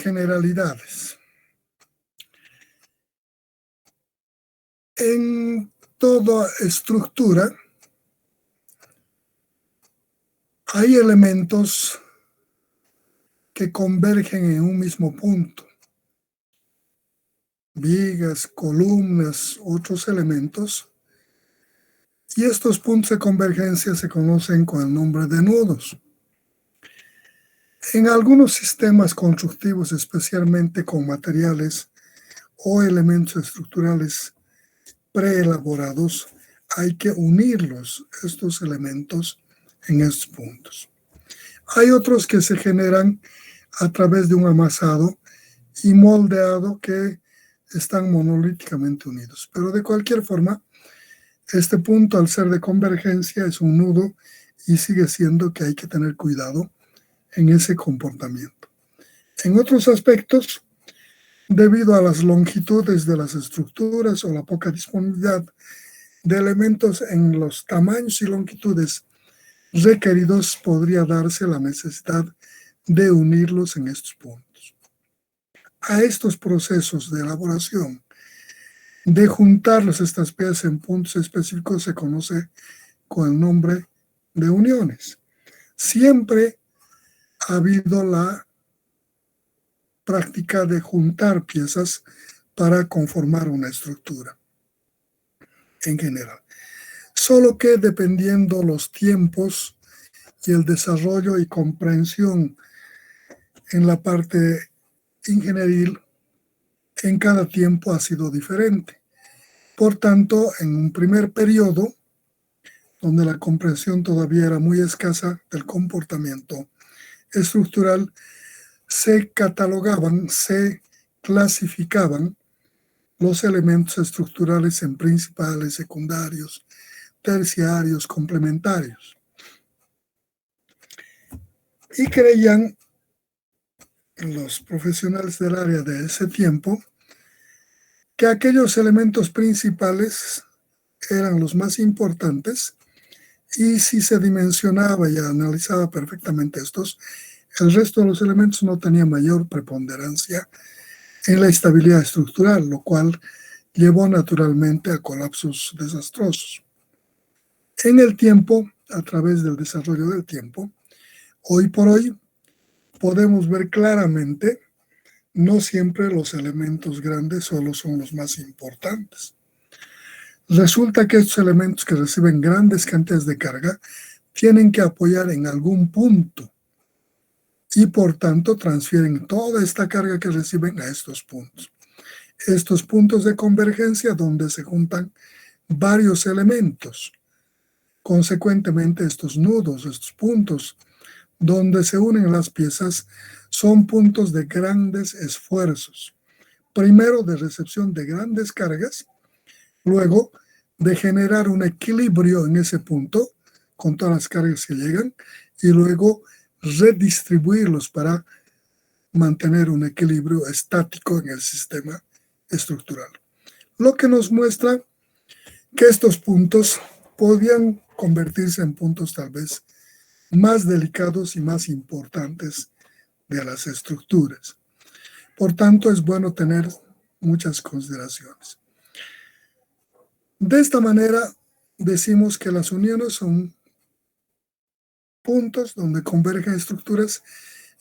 generalidades. En toda estructura hay elementos que convergen en un mismo punto. Vigas, columnas, otros elementos. Y estos puntos de convergencia se conocen con el nombre de nudos. En algunos sistemas constructivos, especialmente con materiales o elementos estructurales preelaborados, hay que unirlos, estos elementos, en estos puntos. Hay otros que se generan a través de un amasado y moldeado que están monolíticamente unidos. Pero de cualquier forma, este punto, al ser de convergencia, es un nudo y sigue siendo que hay que tener cuidado en ese comportamiento. En otros aspectos, debido a las longitudes de las estructuras o la poca disponibilidad de elementos en los tamaños y longitudes requeridos, podría darse la necesidad de unirlos en estos puntos. A estos procesos de elaboración, de juntarlas estas piezas en puntos específicos, se conoce con el nombre de uniones. Siempre ha habido la práctica de juntar piezas para conformar una estructura en general. Solo que dependiendo los tiempos y el desarrollo y comprensión en la parte ingenieril, en cada tiempo ha sido diferente. Por tanto, en un primer periodo, donde la comprensión todavía era muy escasa del comportamiento estructural, se catalogaban, se clasificaban los elementos estructurales en principales, secundarios, terciarios, complementarios. Y creían los profesionales del área de ese tiempo que aquellos elementos principales eran los más importantes, y si se dimensionaba y analizaba perfectamente estos, el resto de los elementos no tenía mayor preponderancia en la estabilidad estructural, lo cual llevó naturalmente a colapsos desastrosos. En el tiempo, a través del desarrollo del tiempo, hoy por hoy podemos ver claramente, no siempre los elementos grandes solo son los más importantes. Resulta que estos elementos que reciben grandes cantidades de carga tienen que apoyar en algún punto y por tanto transfieren toda esta carga que reciben a estos puntos. Estos puntos de convergencia donde se juntan varios elementos. Consecuentemente, estos nudos, estos puntos donde se unen las piezas, son puntos de grandes esfuerzos. Primero, de recepción de grandes cargas, luego de generar un equilibrio en ese punto con todas las cargas que llegan y luego redistribuirlos para mantener un equilibrio estático en el sistema estructural. Lo que nos muestra que estos puntos podían convertirse en puntos tal vez más delicados y más importantes de las estructuras. Por tanto, es bueno tener muchas consideraciones. De esta manera, decimos que las uniones son puntos donde convergen estructuras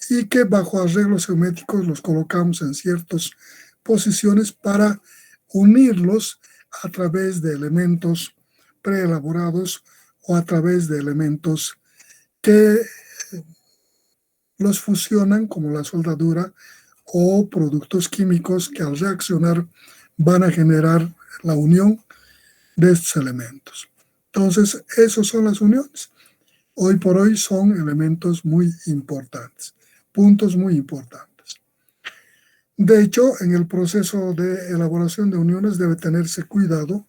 y que bajo arreglos geométricos los colocamos en ciertas posiciones para unirlos a través de elementos preelaborados o a través de elementos que los fusionan, como la soldadura o productos químicos que al reaccionar van a generar la unión de estos elementos. Entonces, esas son las uniones. Hoy por hoy son elementos muy importantes, puntos muy importantes. De hecho, en el proceso de elaboración de uniones debe tenerse cuidado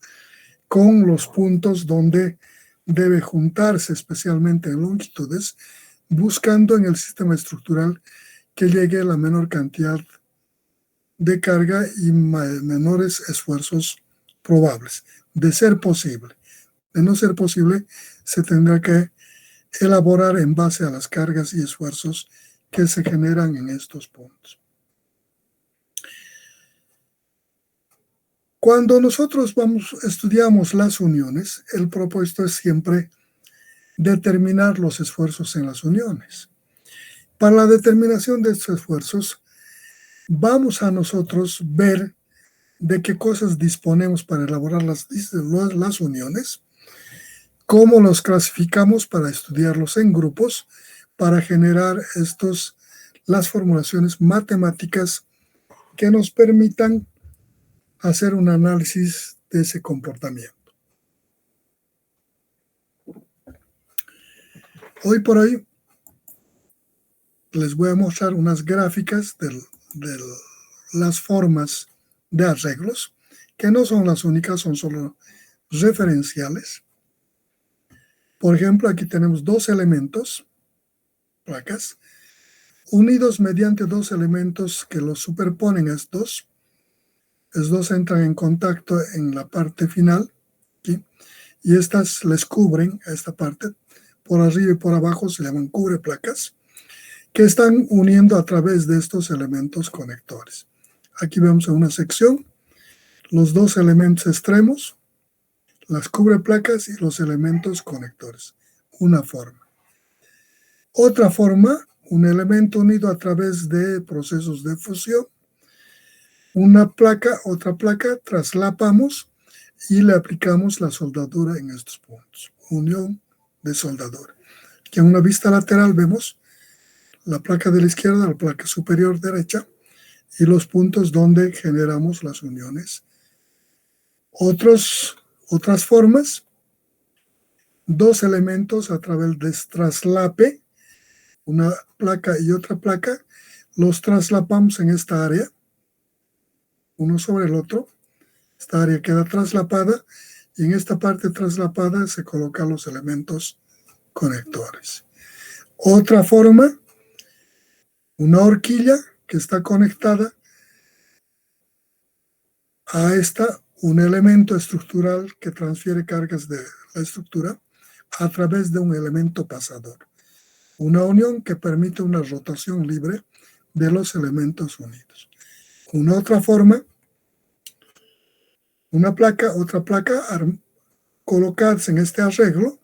con los puntos donde debe juntarse, especialmente en longitudes, buscando en el sistema estructural que llegue la menor cantidad de carga y menores esfuerzos probables. De ser posible. De no ser posible, se tendrá que elaborar en base a las cargas y esfuerzos que se generan en estos puntos. Cuando nosotros estudiamos las uniones, el propósito es siempre determinar los esfuerzos en las uniones. Para la determinación de estos esfuerzos, vamos a nosotros ver de qué cosas disponemos para elaborar las uniones, cómo los clasificamos para estudiarlos en grupos, para generar las formulaciones matemáticas que nos permitan hacer un análisis de ese comportamiento. Hoy por hoy les voy a mostrar unas gráficas de las formas de arreglos, que no son las únicas, son solo referenciales. Por ejemplo, aquí tenemos dos elementos, placas, unidos mediante dos elementos que los superponen a estos. Los dos entran en contacto en la parte final, ¿sí? Y estas les cubren a esta parte. Por arriba y por abajo se llaman cubreplacas, que están uniendo a través de estos elementos conectores. Aquí vemos en una sección los dos elementos extremos, las cubreplacas y los elementos conectores. Una forma. Otra forma, un elemento unido a través de procesos de fusión. Una placa, otra placa, traslapamos y le aplicamos la soldadura en estos puntos. Unión de soldadura. Aquí en una vista lateral vemos la placa de la izquierda, la placa superior derecha y los puntos donde generamos las uniones. Otras formas, dos elementos a través de traslape, una placa y otra placa, los traslapamos en esta área, uno sobre el otro. Esta área queda traslapada y en esta parte traslapada se colocan los elementos conectores. Otra forma, una horquilla que está conectada a un elemento estructural que transfiere cargas de la estructura a través de un elemento pasador. Una unión que permite una rotación libre de los elementos unidos. Una otra forma, una placa, otra placa, colocadas en este arreglo,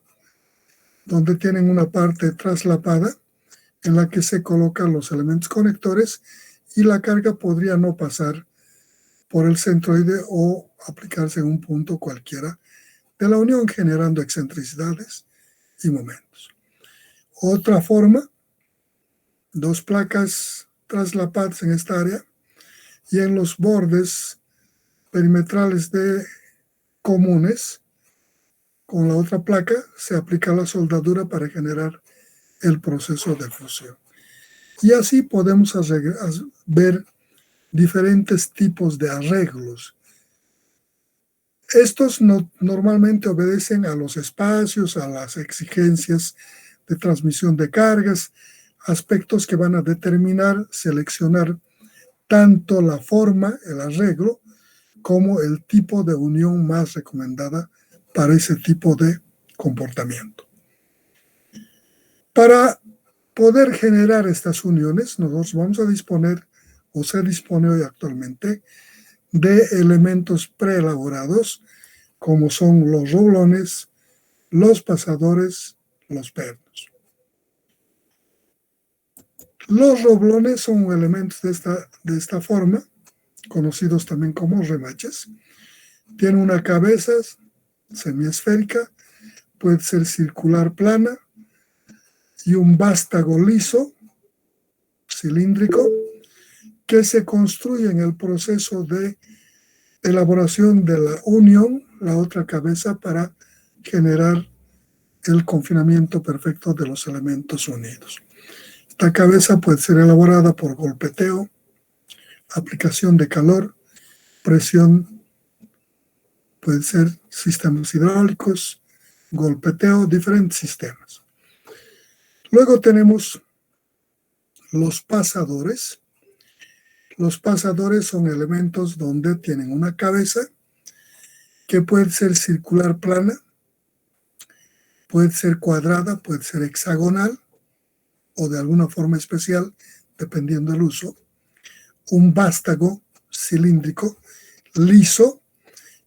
donde tienen una parte traslapada en la que se colocan los elementos conectores y la carga podría no pasar por el centroide o aplicarse en un punto cualquiera de la unión, generando excentricidades y momentos. Otra forma, dos placas traslapadas en esta área y en los bordes perimetrales comunes, con la otra placa se aplica la soldadura para generar el proceso de fusión. Y así podemos ver diferentes tipos de arreglos. Estos normalmente obedecen a los espacios, a las exigencias de transmisión de cargas, aspectos que van a determinar, seleccionar tanto la forma, el arreglo, como el tipo de unión más recomendada para ese tipo de comportamiento. Para poder generar estas uniones, nosotros vamos a disponer, o se dispone hoy actualmente, de elementos preelaborados, como son los roblones, los pasadores, los pernos. Los roblones son elementos de esta forma, conocidos también como remaches. Tiene una cabeza semiesférica, puede ser circular plana, y un vástago liso, cilíndrico, que se construye en el proceso de elaboración de la unión, la otra cabeza, para generar el confinamiento perfecto de los elementos unidos. Esta cabeza puede ser elaborada por golpeteo, aplicación de calor, presión, puede ser sistemas hidráulicos, golpeteo, diferentes sistemas. Luego tenemos los pasadores. Los pasadores son elementos donde tienen una cabeza que puede ser circular plana, puede ser cuadrada, puede ser hexagonal o de alguna forma especial, dependiendo del uso. Un vástago cilíndrico liso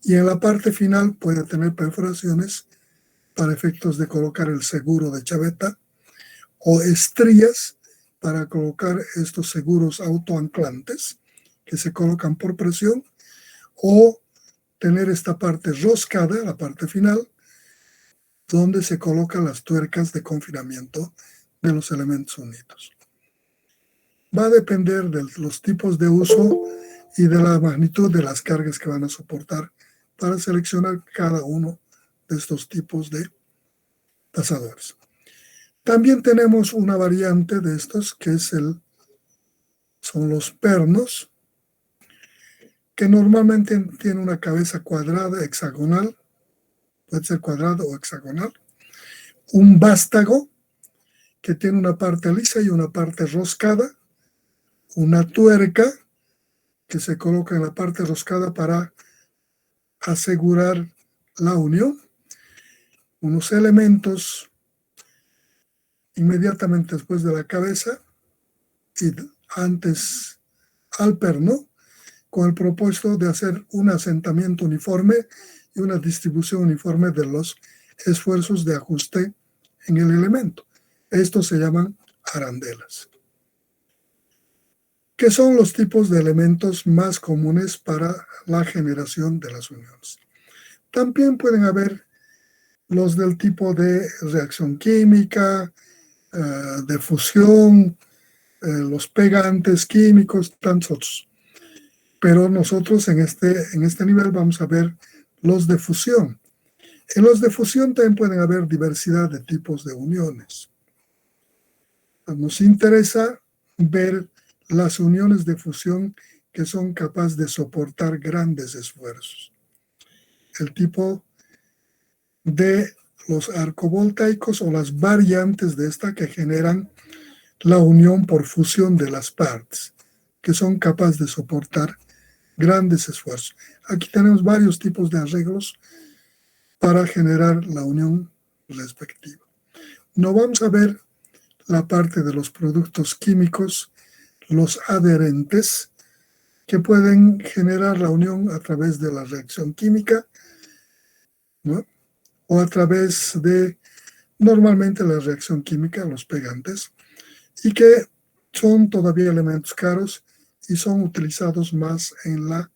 Y en la parte final puede tener perforaciones para efectos de colocar el seguro de chaveta o estrías para colocar estos seguros autoanclantes que se colocan por presión, o tener esta parte roscada, la parte final, donde se colocan las tuercas de confinamiento de los elementos unidos. Va a depender de los tipos de uso y de la magnitud de las cargas que van a soportar para seleccionar cada uno de estos tipos de tasadores. También tenemos una variante de estos que son los pernos, que normalmente tienen una cabeza cuadrada, hexagonal, puede ser cuadrado o hexagonal, un vástago que tiene una parte lisa y una parte roscada, una tuerca que se coloca en la parte roscada para asegurar la unión, unos elementos inmediatamente después de la cabeza y antes al perno, con el propósito de hacer un asentamiento uniforme y una distribución uniforme de los esfuerzos de ajuste en el elemento. Estos se llaman arandelas. ¿Qué son los tipos de elementos más comunes para la generación de las uniones? También pueden haber los del tipo de reacción química, de fusión, los pegantes químicos, tantos otros. Pero nosotros en este nivel vamos a ver los de fusión. En los de fusión también pueden haber diversidad de tipos de uniones. Nos interesa ver las uniones de fusión que son capaces de soportar grandes esfuerzos. El tipo de los arcovoltaicos o las variantes de esta que generan la unión por fusión de las partes, que son capaces de soportar grandes esfuerzos. Aquí tenemos varios tipos de arreglos para generar la unión respectiva. No vamos a ver la parte de los productos químicos, los adherentes, que pueden generar la unión a través de la reacción química, ¿no? O a través de, normalmente, la reacción química, los pegantes, y que son todavía elementos caros y son utilizados más en la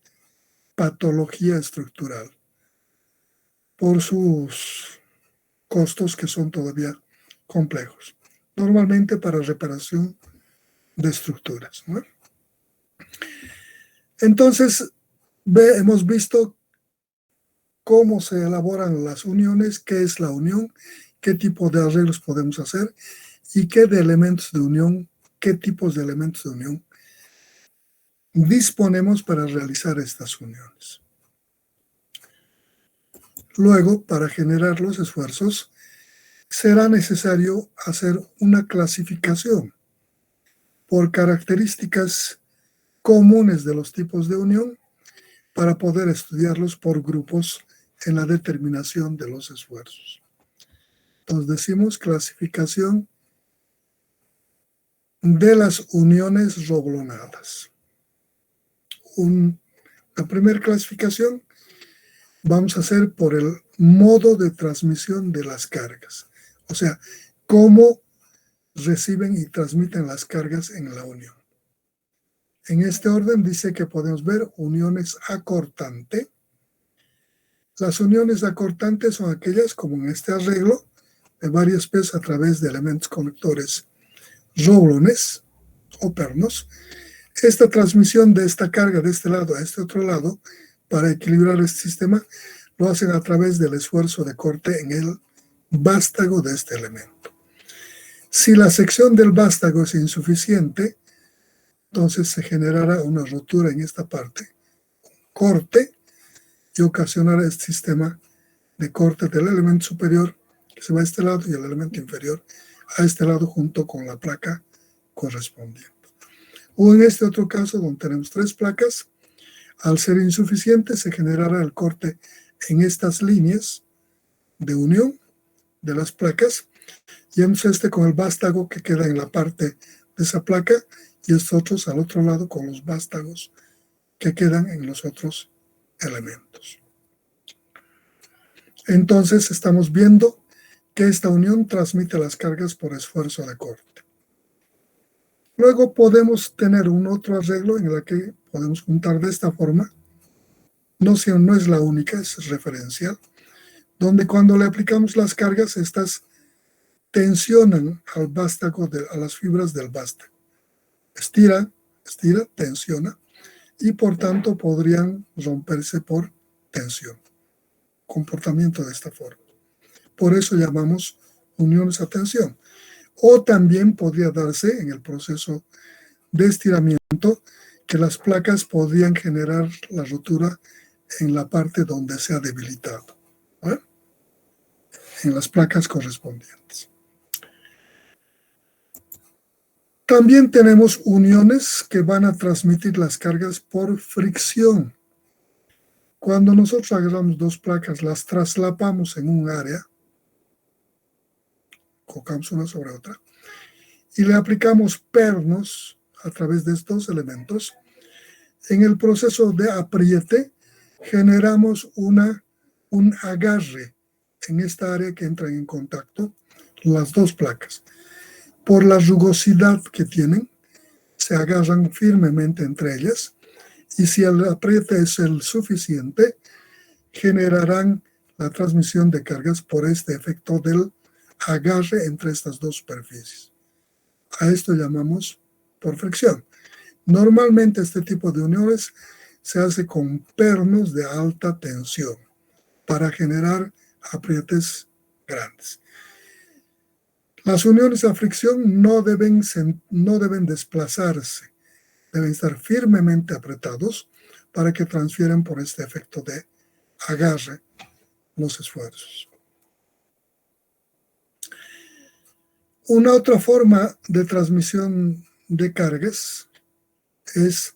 patología estructural por sus costos que son todavía complejos, normalmente para reparación de estructuras, ¿no? Entonces, hemos visto cómo se elaboran las uniones, qué es la unión, qué tipo de arreglos podemos hacer y qué de elementos de unión, qué tipos de elementos de unión disponemos para realizar estas uniones. Luego, para generar los esfuerzos, será necesario hacer una clasificación por características comunes de los tipos de unión para poder estudiarlos por grupos en la determinación de los esfuerzos. Entonces decimos clasificación de las uniones roblonadas. La primera clasificación vamos a hacer por el modo de transmisión de las cargas, o sea, cómo reciben y transmiten las cargas en la unión. En este orden dice que podemos ver uniones acortante. Las uniones acortantes son aquellas, como en este arreglo, de varias piezas a través de elementos conectores roblones o pernos. Esta transmisión de esta carga de este lado a este otro lado, para equilibrar este sistema, lo hacen a través del esfuerzo de corte en el vástago de este elemento. Si la sección del vástago es insuficiente, entonces se generará una rotura en esta parte, corte, y ocasionará este sistema de corte del elemento superior, que se va a este lado, y el elemento inferior a este lado junto con la placa correspondiente. O en este otro caso, donde tenemos 3 placas, al ser insuficiente se generará el corte en estas líneas de unión de las placas, y entonces con el vástago que queda en la parte de esa placa, y estos otros al otro lado con los vástagos que quedan en los otros elementos. Entonces estamos viendo que esta unión transmite las cargas por esfuerzo de corte. Luego podemos tener un otro arreglo en el que podemos juntar de esta forma. No es la única, es referencial, donde cuando le aplicamos las cargas, estas tensionan al vástago, a las fibras del vástago. Estira, tensiona, y por tanto podrían romperse por tensión. Comportamiento de esta forma. Por eso llamamos uniones a tensión. O también podría darse en el proceso de estiramiento que las placas podrían generar la rotura en la parte donde se ha debilitado, ¿eh? En las placas correspondientes. También tenemos uniones que van a transmitir las cargas por fricción. Cuando nosotros agarramos dos placas, las traslapamos en un área, colocamos una sobre otra, y le aplicamos pernos a través de estos elementos, en el proceso de apriete generamos un agarre en esta área que entran en contacto las dos placas. Por la rugosidad que tienen, se agarran firmemente entre ellas, y si el apriete es el suficiente, generarán la transmisión de cargas por este efecto del agarre entre estas dos superficies. A esto llamamos por fricción. Normalmente este tipo de uniones se hace con pernos de alta tensión para generar aprietes grandes. Las uniones a fricción no deben desplazarse, deben estar firmemente apretados para que transfieran por este efecto de agarre los esfuerzos. Una otra forma de transmisión de cargas es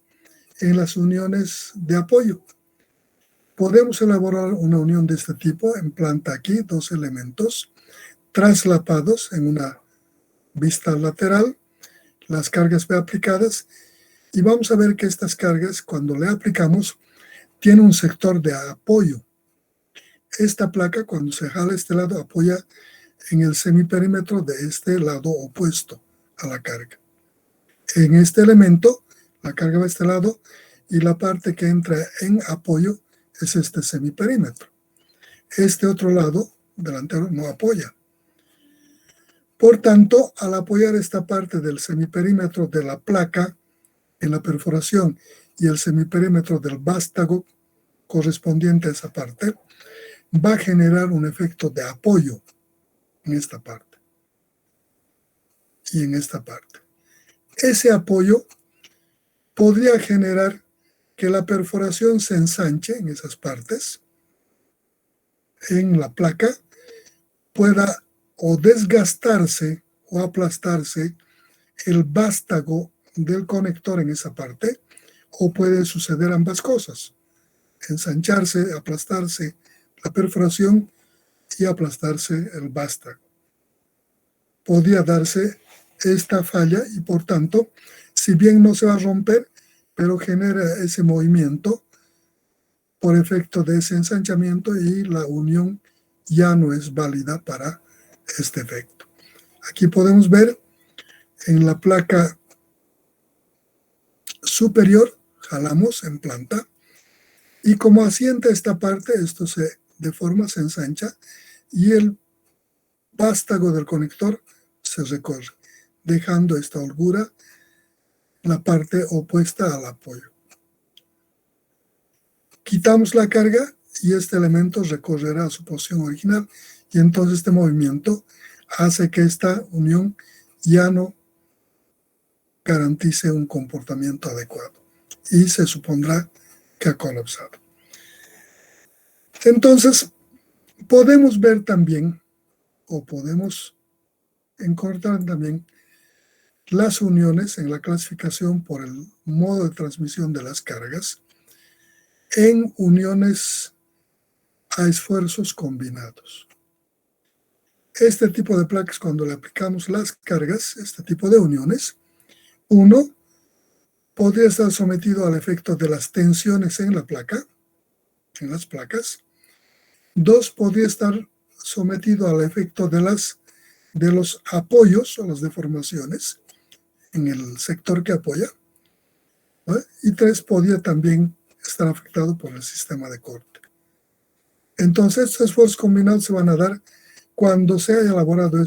en las uniones de apoyo. Podemos elaborar una unión de este tipo en planta aquí, dos elementos traslapados en una vista lateral, las cargas aplicadas, y vamos a ver que estas cargas, cuando le aplicamos, tiene un sector de apoyo. Esta placa, cuando se jala este lado, apoya en el semiperímetro de este lado opuesto a la carga. En este elemento, la carga va a este lado y la parte que entra en apoyo es este semiperímetro. Este otro lado delantero no apoya. Por tanto, al apoyar esta parte del semiperímetro de la placa en la perforación y el semiperímetro del vástago correspondiente a esa parte, va a generar un efecto de apoyo en esta parte y en esta parte. Ese apoyo podría generar que la perforación se ensanche en esas partes, en la placa, pueda o desgastarse o aplastarse el vástago del conector en esa parte, o puede suceder ambas cosas, ensancharse, aplastarse la perforación y aplastarse el vástago. Podría darse esta falla y por tanto, si bien no se va a romper, pero genera ese movimiento por efecto de ese ensanchamiento y la unión ya no es válida para este efecto. Aquí podemos ver en la placa superior, jalamos en planta, y como asienta esta parte, esto se deforma, se ensancha, y el vástago del conector se recorre, dejando esta holgura la parte opuesta al apoyo. Quitamos la carga y este elemento recorrerá a su posición original, y entonces este movimiento hace que esta unión ya no garantice un comportamiento adecuado y se supondrá que ha colapsado. Entonces, podemos ver también, o podemos encontrar también, las uniones en la clasificación por el modo de transmisión de las cargas en uniones a esfuerzos combinados. Este tipo de placas, cuando le aplicamos las cargas, este tipo de uniones, uno podría estar sometido al efecto de las tensiones en la placa, en las placas, 2 podría estar sometido al efecto de los apoyos o las deformaciones en el sector que apoya, ¿no? Y 3 podría también estar afectado por el sistema de corte. Entonces, estos esfuerzos combinados se van a dar cuando se haya elaborado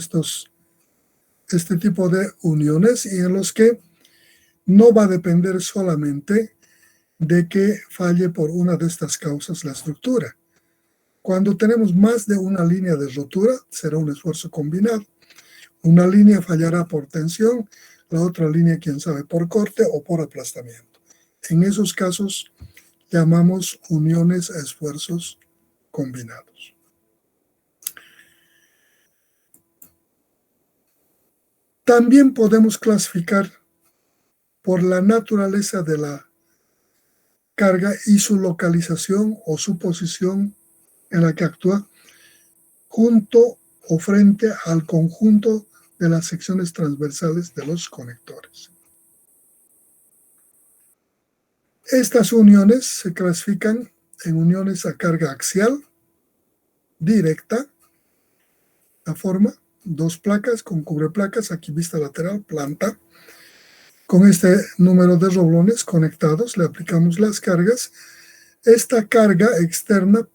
este tipo de uniones y en los que no va a depender solamente de que falle por una de estas causas la estructura. Cuando tenemos más de una línea de rotura, será un esfuerzo combinado. Una línea fallará por tensión, la otra línea, quién sabe, por corte o por aplastamiento. En esos casos llamamos uniones a esfuerzos combinados. También podemos clasificar por la naturaleza de la carga y su localización o su posición en la que actúa junto o frente al conjunto de las secciones transversales de los conectores. Estas uniones se clasifican en uniones a carga axial, directa, la forma, 2 placas con cubreplacas, aquí vista lateral, planta. Con este número de roblones conectados le aplicamos las cargas. Esta carga externa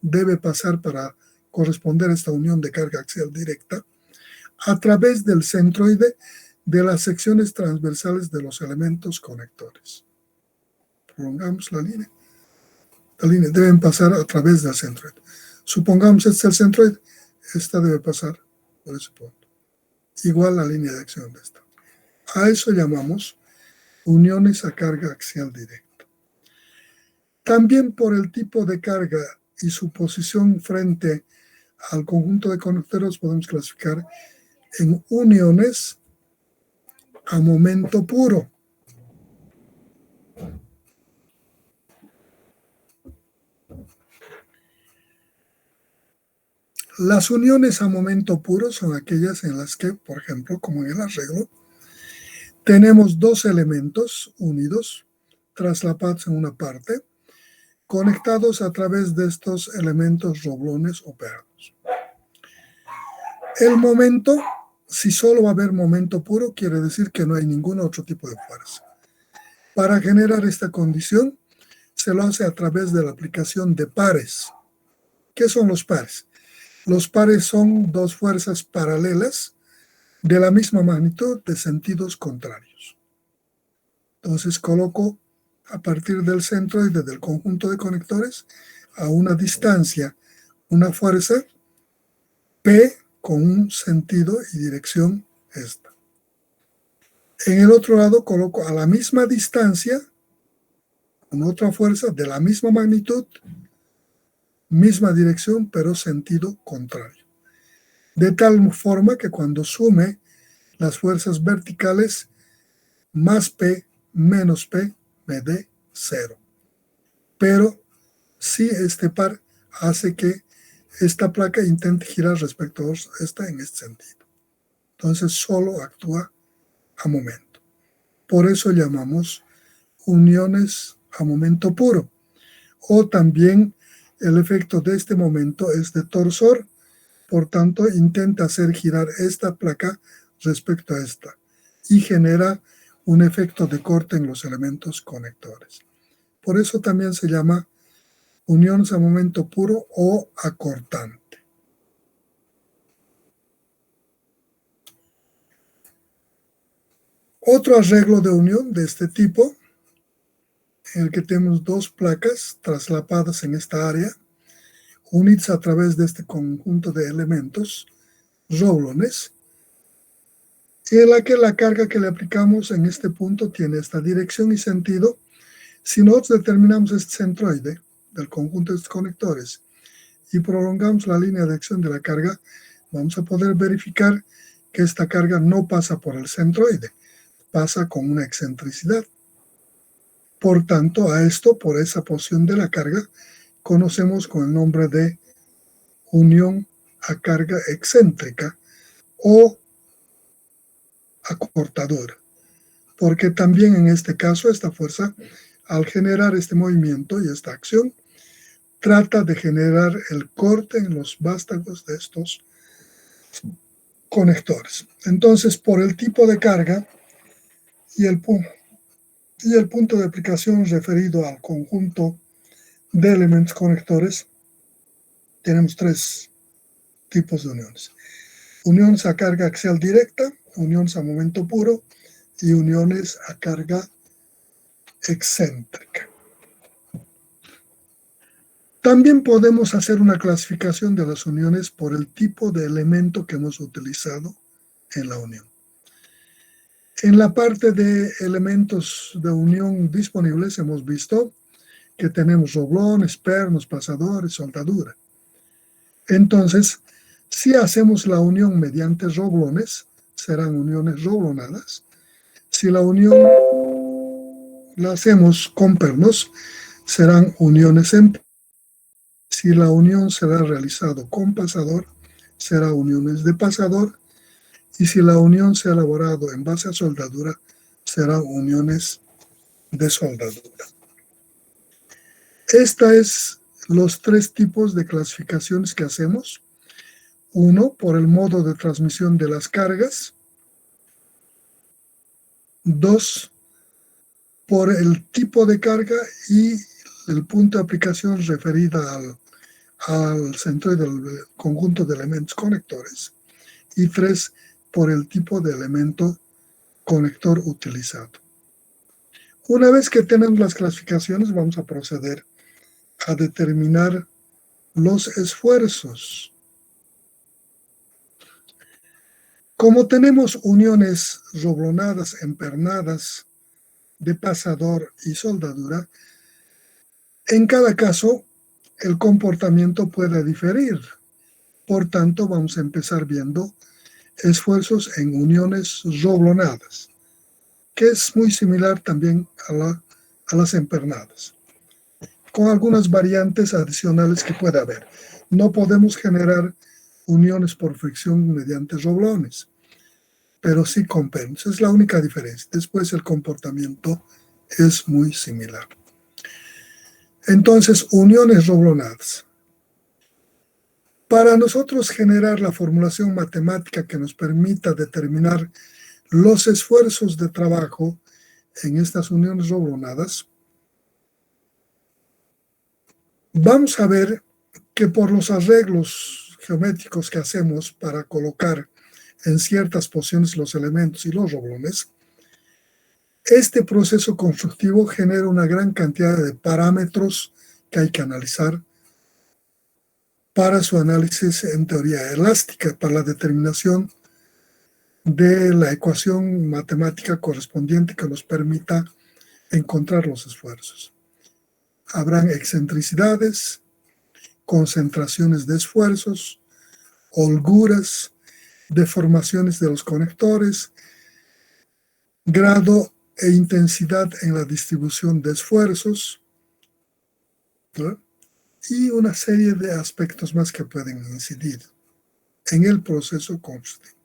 debe pasar para corresponder a esta unión de carga axial directa a través del centroide de las secciones transversales de los elementos conectores. Prolongamos la línea. La línea deben pasar a través del centroide. Supongamos este es el centroide, esta debe pasar por ese punto. Igual la línea de acción de esta. A eso llamamos uniones a carga axial directa. También por el tipo de carga y su posición frente al conjunto de conectores podemos clasificar en uniones a momento puro. Las uniones a momento puro son aquellas en las que, por ejemplo, como en el arreglo, tenemos 2 elementos unidos, traslapados en una parte, conectados a través de estos elementos roblones o pernos. El momento, si solo va a haber momento puro, quiere decir que no hay ningún otro tipo de fuerza. Para generar esta condición, se lo hace a través de la aplicación de pares. ¿Qué son los pares? Los pares son 2 fuerzas paralelas de la misma magnitud de sentidos contrarios. Entonces coloco a partir del centroide del conjunto de conectores a una distancia una fuerza P con un sentido y dirección esta. En el otro lado coloco a la misma distancia con otra fuerza de la misma magnitud, misma dirección, pero sentido contrario. De tal forma que cuando sume las fuerzas verticales, más P menos P me dé 0. Pero si este par hace que esta placa intente girar respecto a esta en este sentido. Entonces solo actúa a momento. Por eso llamamos uniones a momento puro. O también el efecto de este momento es de torsor, por tanto intenta hacer girar esta placa respecto a esta y genera un efecto de corte en los elementos conectores. Por eso también se llama uniones a momento puro o acortante. Otro arreglo de unión de este tipo, en el que tenemos 2 placas traslapadas en esta área, unidas a través de este conjunto de elementos, roblones, en la que la carga que le aplicamos en este punto tiene esta dirección y sentido. Si nosotros determinamos este centroide del conjunto de estos conectores y prolongamos la línea de acción de la carga, vamos a poder verificar que esta carga no pasa por el centroide, pasa con una excentricidad. Por tanto, a esto, por esa posición de la carga, conocemos con el nombre de unión a carga excéntrica o acortadora, porque también en este caso esta fuerza, al generar este movimiento y esta acción, trata de generar el corte en los vástagos de estos conectores. Entonces, por el tipo de carga y el punto de aplicación referido al conjunto de elementos conectores, tenemos tres tipos de uniones. Uniones a carga axial directa, uniones a momento puro y uniones a carga excéntrica. También podemos hacer una clasificación de las uniones por el tipo de elemento que hemos utilizado en la unión. En la parte de elementos de unión disponibles hemos visto que tenemos roblones, pernos, pasadores, soldadura. Entonces, si hacemos la unión mediante roblones, serán uniones roblonadas. Si la unión la hacemos con pernos, serán uniones en. Si la unión será realizada con pasador, será uniones de pasador. Y si la unión se ha elaborado en base a soldadura, serán uniones de soldadura. Estos es los tres tipos de clasificaciones que hacemos. Uno, por el modo de transmisión de las cargas. Dos, por el tipo de carga y el punto de aplicación referida al centro del conjunto de elementos conectores. Y tres, por el tipo de elemento conector utilizado. Una vez que tenemos las clasificaciones, vamos a proceder a determinar los esfuerzos. Como tenemos uniones roblonadas, empernadas, de pasador y soldadura, en cada caso el comportamiento puede diferir. Por tanto, vamos a empezar viendo esfuerzos en uniones roblonadas, que es muy similar también a las empernadas, con algunas variantes adicionales que puede haber. No podemos generar uniones por fricción mediante roblones, pero sí con pernos. Es la única diferencia. Después el comportamiento es muy similar. Entonces, uniones roblonadas. Para nosotros generar la formulación matemática que nos permita determinar los esfuerzos de trabajo en estas uniones roblonadas, vamos a ver que por los arreglos geométricos que hacemos para colocar en ciertas posiciones los elementos y los roblones, este proceso constructivo genera una gran cantidad de parámetros que hay que analizar para su análisis en teoría elástica, para la determinación de la ecuación matemática correspondiente que nos permita encontrar los esfuerzos. Habrán excentricidades, concentraciones de esfuerzos, holguras, deformaciones de los conectores, grado e intensidad en la distribución de esfuerzos, ¿no? Y una serie de aspectos más que pueden incidir en el proceso constructivo.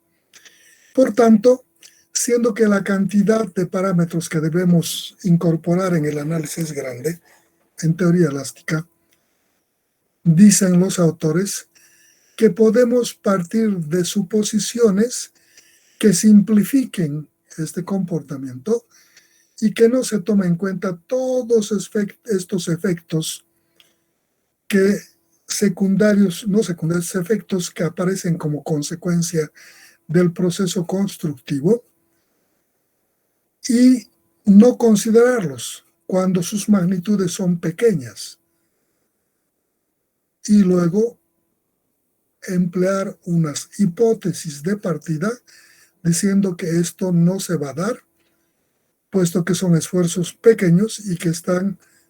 Por tanto, siendo que la cantidad de parámetros que debemos incorporar en el análisis es grande, en teoría elástica, dicen los autores que podemos partir de suposiciones que simplifiquen este comportamiento y que no se tomen en cuenta todos estos efectos que efectos que aparecen como consecuencia del proceso constructivo y no considerarlos cuando sus magnitudes son pequeñas. Y luego emplear unas hipótesis de partida diciendo que esto no se va a dar, puesto que son esfuerzos pequeños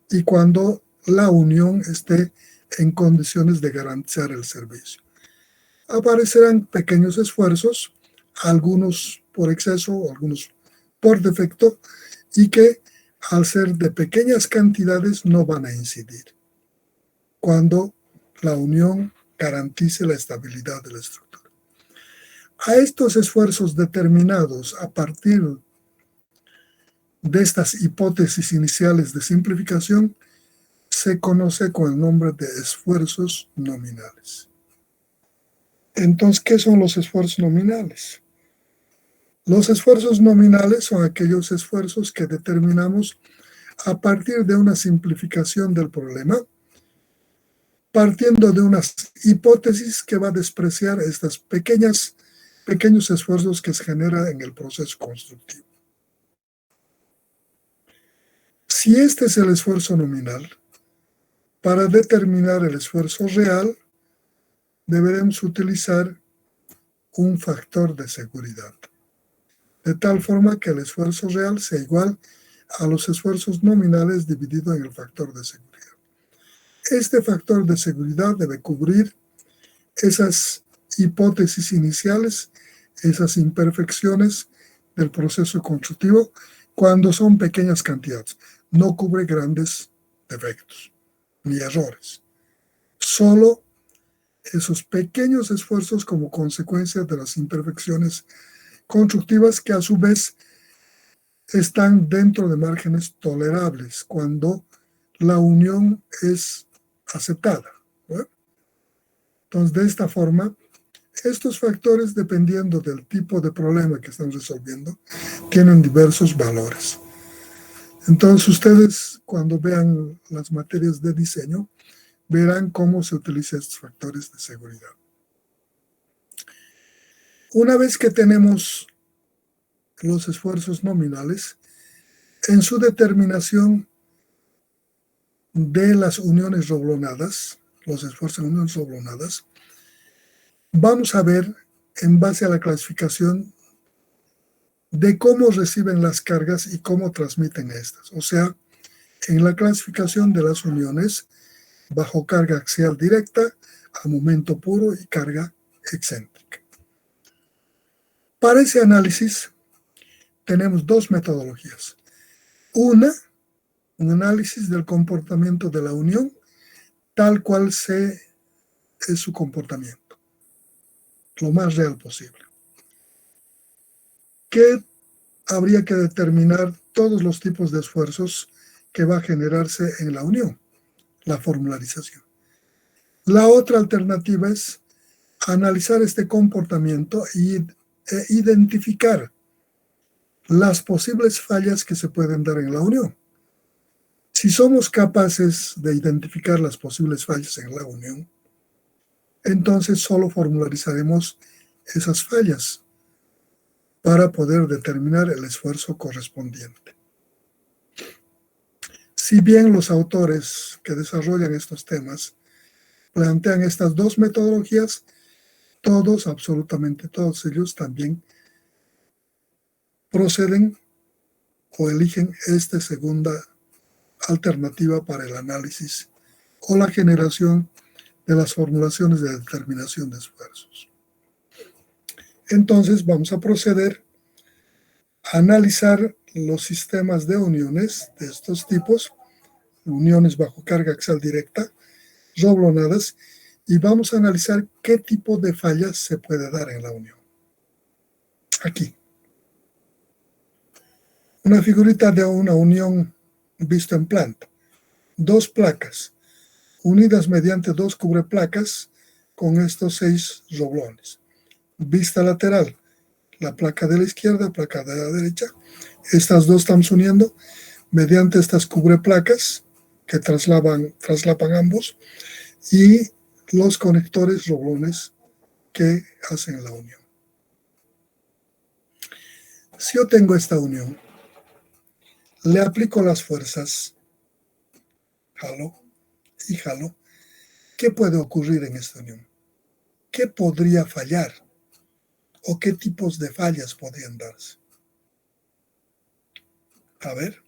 y cuando la unión esté en condiciones de garantizar el servicio. Aparecerán pequeños esfuerzos, algunos por exceso, algunos por defecto, y que al ser de pequeñas cantidades no van a incidir cuando la unión garantice la estabilidad de la estructura. A estos esfuerzos determinados a partir de estas hipótesis iniciales de simplificación se conoce con el nombre de esfuerzos nominales. Entonces, ¿qué son los esfuerzos nominales? Los esfuerzos nominales son aquellos esfuerzos que determinamos a partir de una simplificación del problema, partiendo de una hipótesis que va a despreciar estos pequeños esfuerzos que se generan en el proceso constructivo. Si este es el esfuerzo nominal, para determinar el esfuerzo real, deberemos utilizar un factor de seguridad, de tal forma que el esfuerzo real sea igual a los esfuerzos nominales dividido en el factor de seguridad. Este factor de seguridad debe cubrir esas hipótesis iniciales, esas imperfecciones del proceso constructivo cuando son pequeñas cantidades. No cubre grandes defectos ni errores. Solo esos pequeños esfuerzos como consecuencia de las imperfecciones constructivas que a su vez están dentro de márgenes tolerables cuando la unión es aceptada, ¿no? Entonces, de esta forma, estos factores, dependiendo del tipo de problema que están resolviendo, tienen diversos valores. Entonces, ustedes cuando vean las materias de diseño, verán cómo se utilizan estos factores de seguridad. Una vez que tenemos los esfuerzos nominales, en su determinación de las uniones roblonadas, los esfuerzos en uniones roblonadas, vamos a ver en base a la clasificación de cómo reciben las cargas y cómo transmiten estas. O sea, en la clasificación de las uniones bajo carga axial directa, a momento puro y carga excéntrica. Para ese análisis tenemos dos metodologías. Un análisis del comportamiento de la unión tal cual es su comportamiento, lo más real posible. Que habría que determinar todos los tipos de esfuerzos que va a generarse en la unión, la formularización. La otra alternativa es analizar este comportamiento e identificar las posibles fallas que se pueden dar en la unión. Si somos capaces de identificar las posibles fallas en la unión, entonces solo formularizaremos esas fallas para poder determinar el esfuerzo correspondiente. Si bien los autores que desarrollan estos temas plantean estas dos metodologías, todos, absolutamente todos ellos también proceden o eligen esta segunda alternativa para el análisis o la generación de las formulaciones de determinación de esfuerzos. Entonces vamos a proceder a analizar los sistemas de uniones de estos tipos, uniones bajo carga axial directa, roblonadas, y vamos a analizar qué tipo de fallas se puede dar en la unión. Aquí. Una figurita de una unión vista en planta. Dos placas, unidas mediante dos cubreplacas con estos 6 roblones. Vista lateral, la placa de la izquierda, placa de la derecha. Estas dos estamos uniendo mediante estas cubreplacas que traslapan ambos y los conectores roblones que hacen la unión. Si yo tengo esta unión, le aplico las fuerzas, jalo y jalo, ¿qué puede ocurrir en esta unión? ¿Qué podría fallar? ¿O qué tipos de fallas podrían darse? A ver.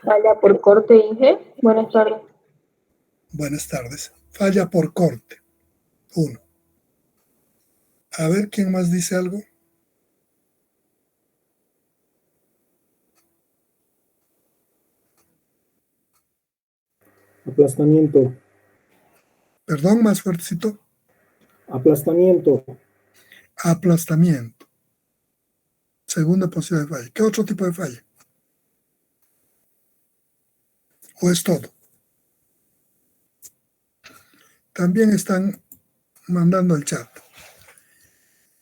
Falla por corte, Inge. Buenas tardes. Buenas tardes. Falla por corte. 1. A ver, ¿quién más dice algo? Aplastamiento. Perdón, más fuertecito. Aplastamiento. Aplastamiento. Segunda posibilidad de falla. ¿Qué otro tipo de falla? ¿O es todo? También están mandando el chat.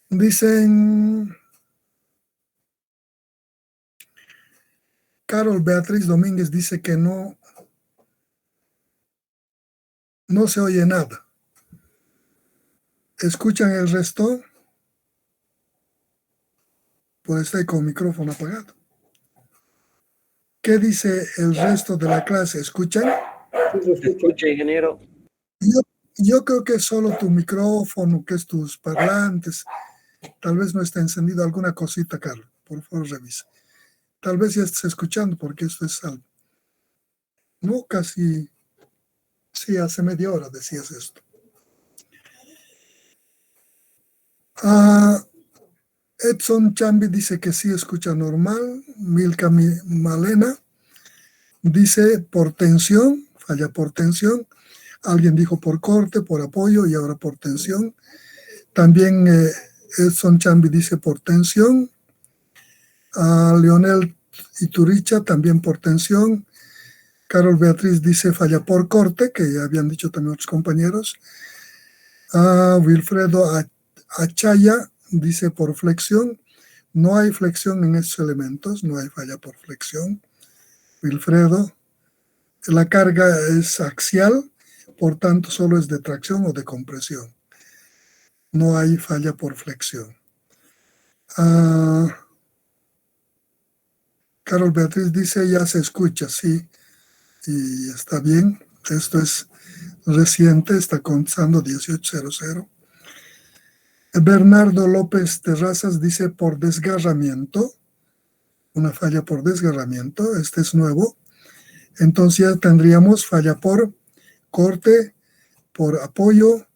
Dicen Carol Beatriz Domínguez dice que no se oye nada. ¿Escuchan el resto? Pues está con micrófono apagado. ¿Qué dice el resto de la clase? ¿Escuchan? Sí, se escucha. Ingeniero. Yo creo que solo tu micrófono, que es tus parlantes, tal vez no está encendido alguna cosita, Carlos. Por favor, revisa. Tal vez ya estés escuchando porque esto es algo. No, casi, sí, hace media hora decías esto. Edson Chambi dice que sí escucha normal. Milka Malena dice por tensión, falla por tensión. Alguien dijo por corte, por apoyo y ahora por tensión. También Edson Chambi dice por tensión. Leonel Ituricha también por tensión. Carol Beatriz dice falla por corte, que ya habían dicho también otros compañeros. Wilfredo Achaya dice por flexión. No hay flexión en estos elementos, no hay falla por flexión. Wilfredo, la carga es axial, por tanto solo es de tracción o de compresión. No hay falla por flexión. Carol Beatriz dice ya se escucha, sí, y está bien. Esto es reciente, está contando 1800. Bernardo López Terrazas dice por desgarramiento, una falla por desgarramiento, este es nuevo. Entonces ya tendríamos falla por corte, por apoyo,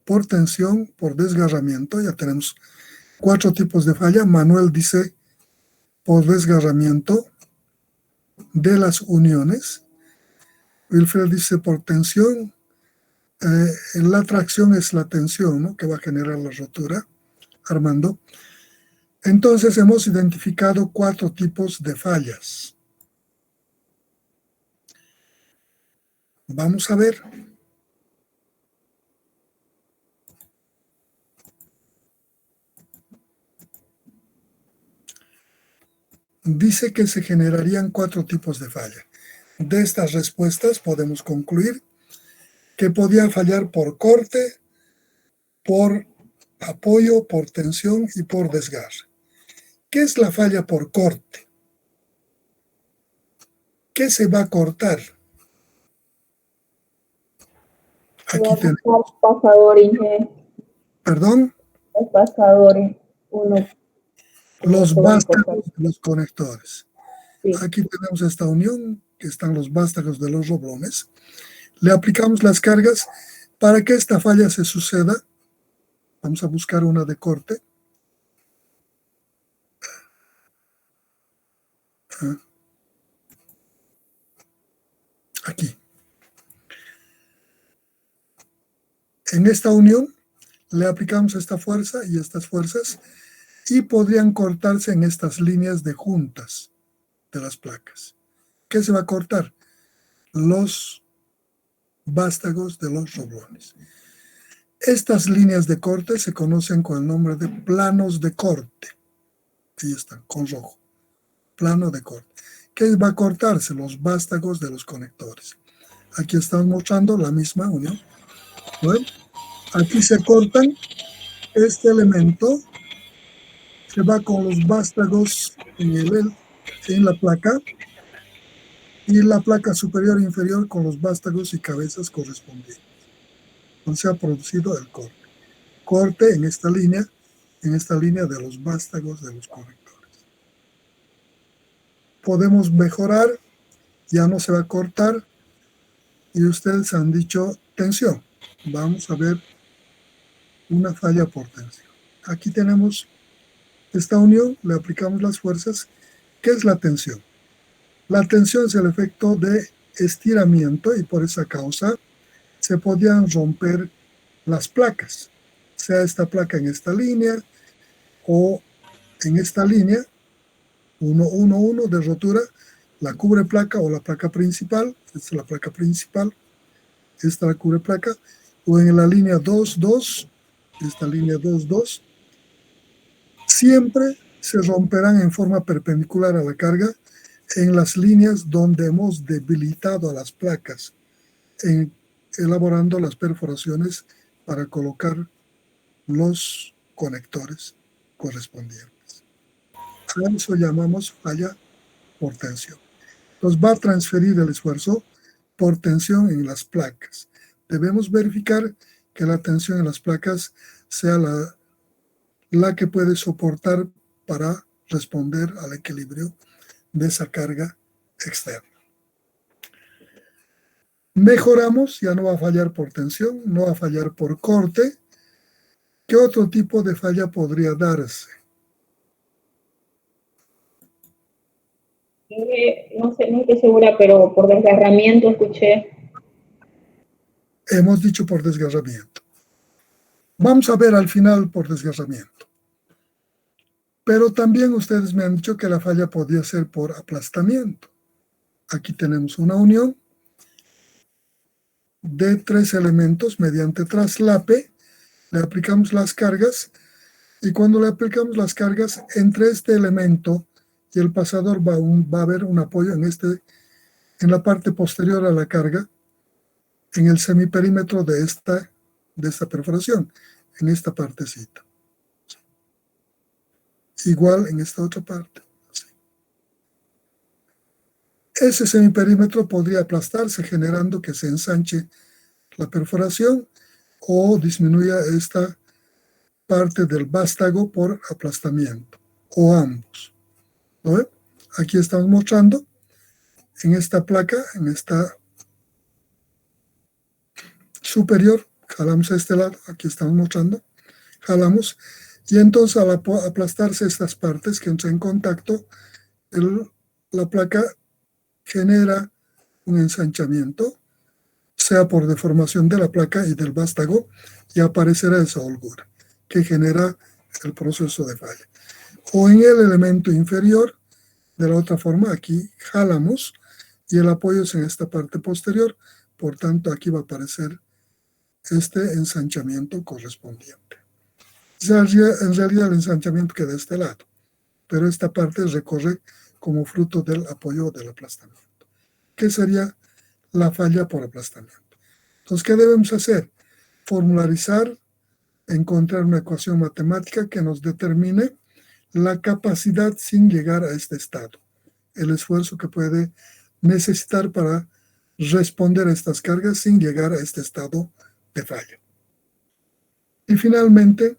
por tensión, por desgarramiento. Ya tenemos 4 tipos de falla. Manuel dice por desgarramiento de las uniones. Wilfred dice por tensión. La tracción es la tensión, ¿no?, que va a generar la rotura. Armando. Entonces hemos identificado 4 tipos de fallas. Vamos a ver. Dice que se generarían 4 tipos de falla. De estas respuestas podemos concluir que podía fallar por corte, por apoyo, por tensión y por desgarre. ¿Qué es la falla por corte? ¿Qué se va a cortar? Aquí tenemos. El pasador, Inge. ¿Perdón? El pasador, uno. Los vástagos de los conectores. Sí. Aquí tenemos esta unión, que están los vástagos de los roblones. Le aplicamos las cargas. Para que esta falla se suceda, vamos a buscar una de corte. Aquí. En esta unión le aplicamos esta fuerza y estas fuerzas y podrían cortarse en estas líneas de juntas de las placas. ¿Qué se va a cortar? Los vástagos de los roblones. Estas líneas de corte se conocen con el nombre de planos de corte. Ahí están, con rojo. Plano de corte. ¿Qué va a cortarse? Los vástagos de los conectores. Aquí estamos mostrando la misma unión. ¿Ven? Aquí se cortan. Este elemento se va con los vástagos en la placa y la placa superior e inferior con los vástagos y cabezas correspondientes. Entonces se ha producido el corte. Corte en esta línea de los vástagos de los conectores. Podemos mejorar, ya no se va a cortar y ustedes han dicho tensión. Vamos a ver una falla por tensión. Aquí tenemos esta unión, le aplicamos las fuerzas. ¿Qué es la tensión? La tensión es el efecto de estiramiento y por esa causa se podían romper las placas, sea esta placa en esta línea o en esta línea, 111 de rotura, la cubre placa o la placa principal, esta es la placa principal, esta es la cubre placa, o en la línea 22, esta línea 22, siempre se romperán en forma perpendicular a la carga en las líneas donde hemos debilitado a las placas, elaborando las perforaciones para colocar los conectores correspondientes. A eso llamamos falla por tensión. Entonces va a transferir el esfuerzo por tensión en las placas. Debemos verificar que la tensión en las placas sea la que puede soportar para responder al equilibrio de esa carga externa. Mejoramos, ya no va a fallar por tensión, no va a fallar por corte. ¿Qué otro tipo de falla podría darse? No sé, no estoy segura, pero por desgarramiento escuché. Hemos dicho por desgarramiento. Vamos a ver al final por desgarramiento. Pero también ustedes me han dicho que la falla podría ser por aplastamiento. Aquí tenemos una unión de 3 elementos mediante traslape. Le aplicamos las cargas y cuando le aplicamos las cargas entre este elemento y el pasador va a haber un apoyo en la parte posterior a la carga, en el semiperímetro de esta perforación, en esta partecita. Igual en esta otra parte. Ese semiperímetro podría aplastarse generando que se ensanche la perforación o disminuya esta parte del vástago por aplastamiento, o ambos. ¿No ve? Aquí estamos mostrando en esta placa, en esta superior, jalamos a este lado, aquí estamos mostrando, jalamos, y entonces al aplastarse estas partes que entran en contacto, la placa genera un ensanchamiento, sea por deformación de la placa y del vástago, y aparecerá esa holgura que genera el proceso de falla. O en el elemento inferior, de la otra forma, aquí jalamos y el apoyo es en esta parte posterior, por tanto aquí va a aparecer este ensanchamiento correspondiente. En realidad el ensanchamiento queda de este lado, pero esta parte recorre como fruto del apoyo del aplastamiento. ¿Qué sería la falla por aplastamiento? Entonces, ¿qué debemos hacer? Formularizar, encontrar una ecuación matemática que nos determine la capacidad sin llegar a este estado, el esfuerzo que puede necesitar para responder a estas cargas sin llegar a este estado de falla. Y finalmente,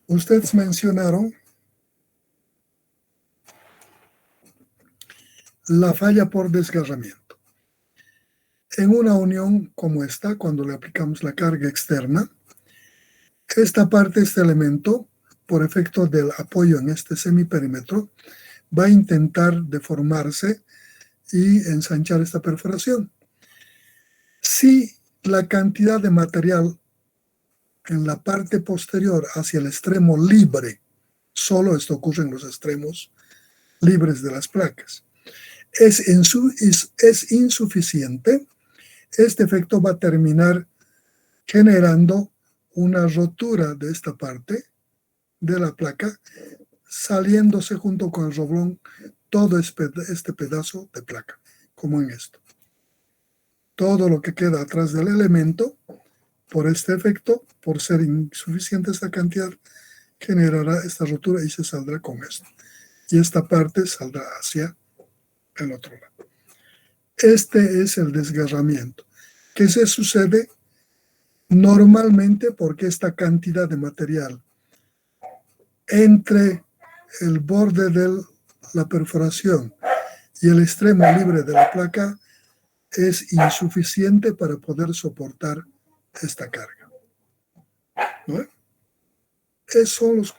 ustedes mencionaron la falla por desgarramiento. En una unión como esta, cuando le aplicamos la carga externa, esta parte, este elemento, por efecto del apoyo en este semiperímetro, va a intentar deformarse y ensanchar esta perforación. Si la cantidad de material en la parte posterior hacia el extremo libre, solo esto ocurre en los extremos libres de las placas, es insuficiente, este efecto va a terminar generando una rotura de esta parte de la placa, saliéndose junto con el roblón todo este pedazo de placa, como en esto. Todo lo que queda atrás del elemento, por este efecto, por ser insuficiente esta cantidad, generará esta rotura y se saldrá con esto. Y esta parte saldrá hacia el otro lado. Este es el desgarramiento, que se sucede normalmente porque esta cantidad de material entre el borde de la perforación y el extremo libre de la placa es insuficiente para poder soportar esta carga. ¿No? Esos son los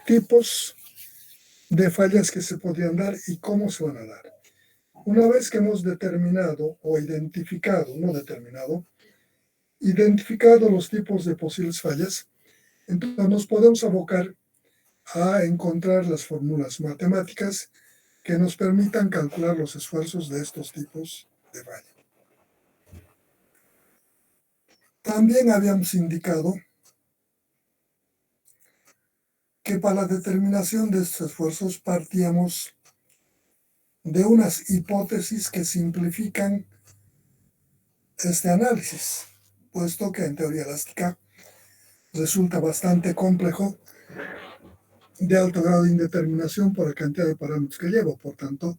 tipos de fallas que se podrían dar y cómo se van a dar. Una vez que hemos determinado o identificado, identificado los tipos de posibles fallas, entonces nos podemos abocar a encontrar las fórmulas matemáticas que nos permitan calcular los esfuerzos de estos tipos de falla. También habíamos indicado que para la determinación de estos esfuerzos partíamos de unas hipótesis que simplifican este análisis, puesto que en teoría elástica resulta bastante complejo, de alto grado de indeterminación por la cantidad de parámetros que lleva. Por tanto,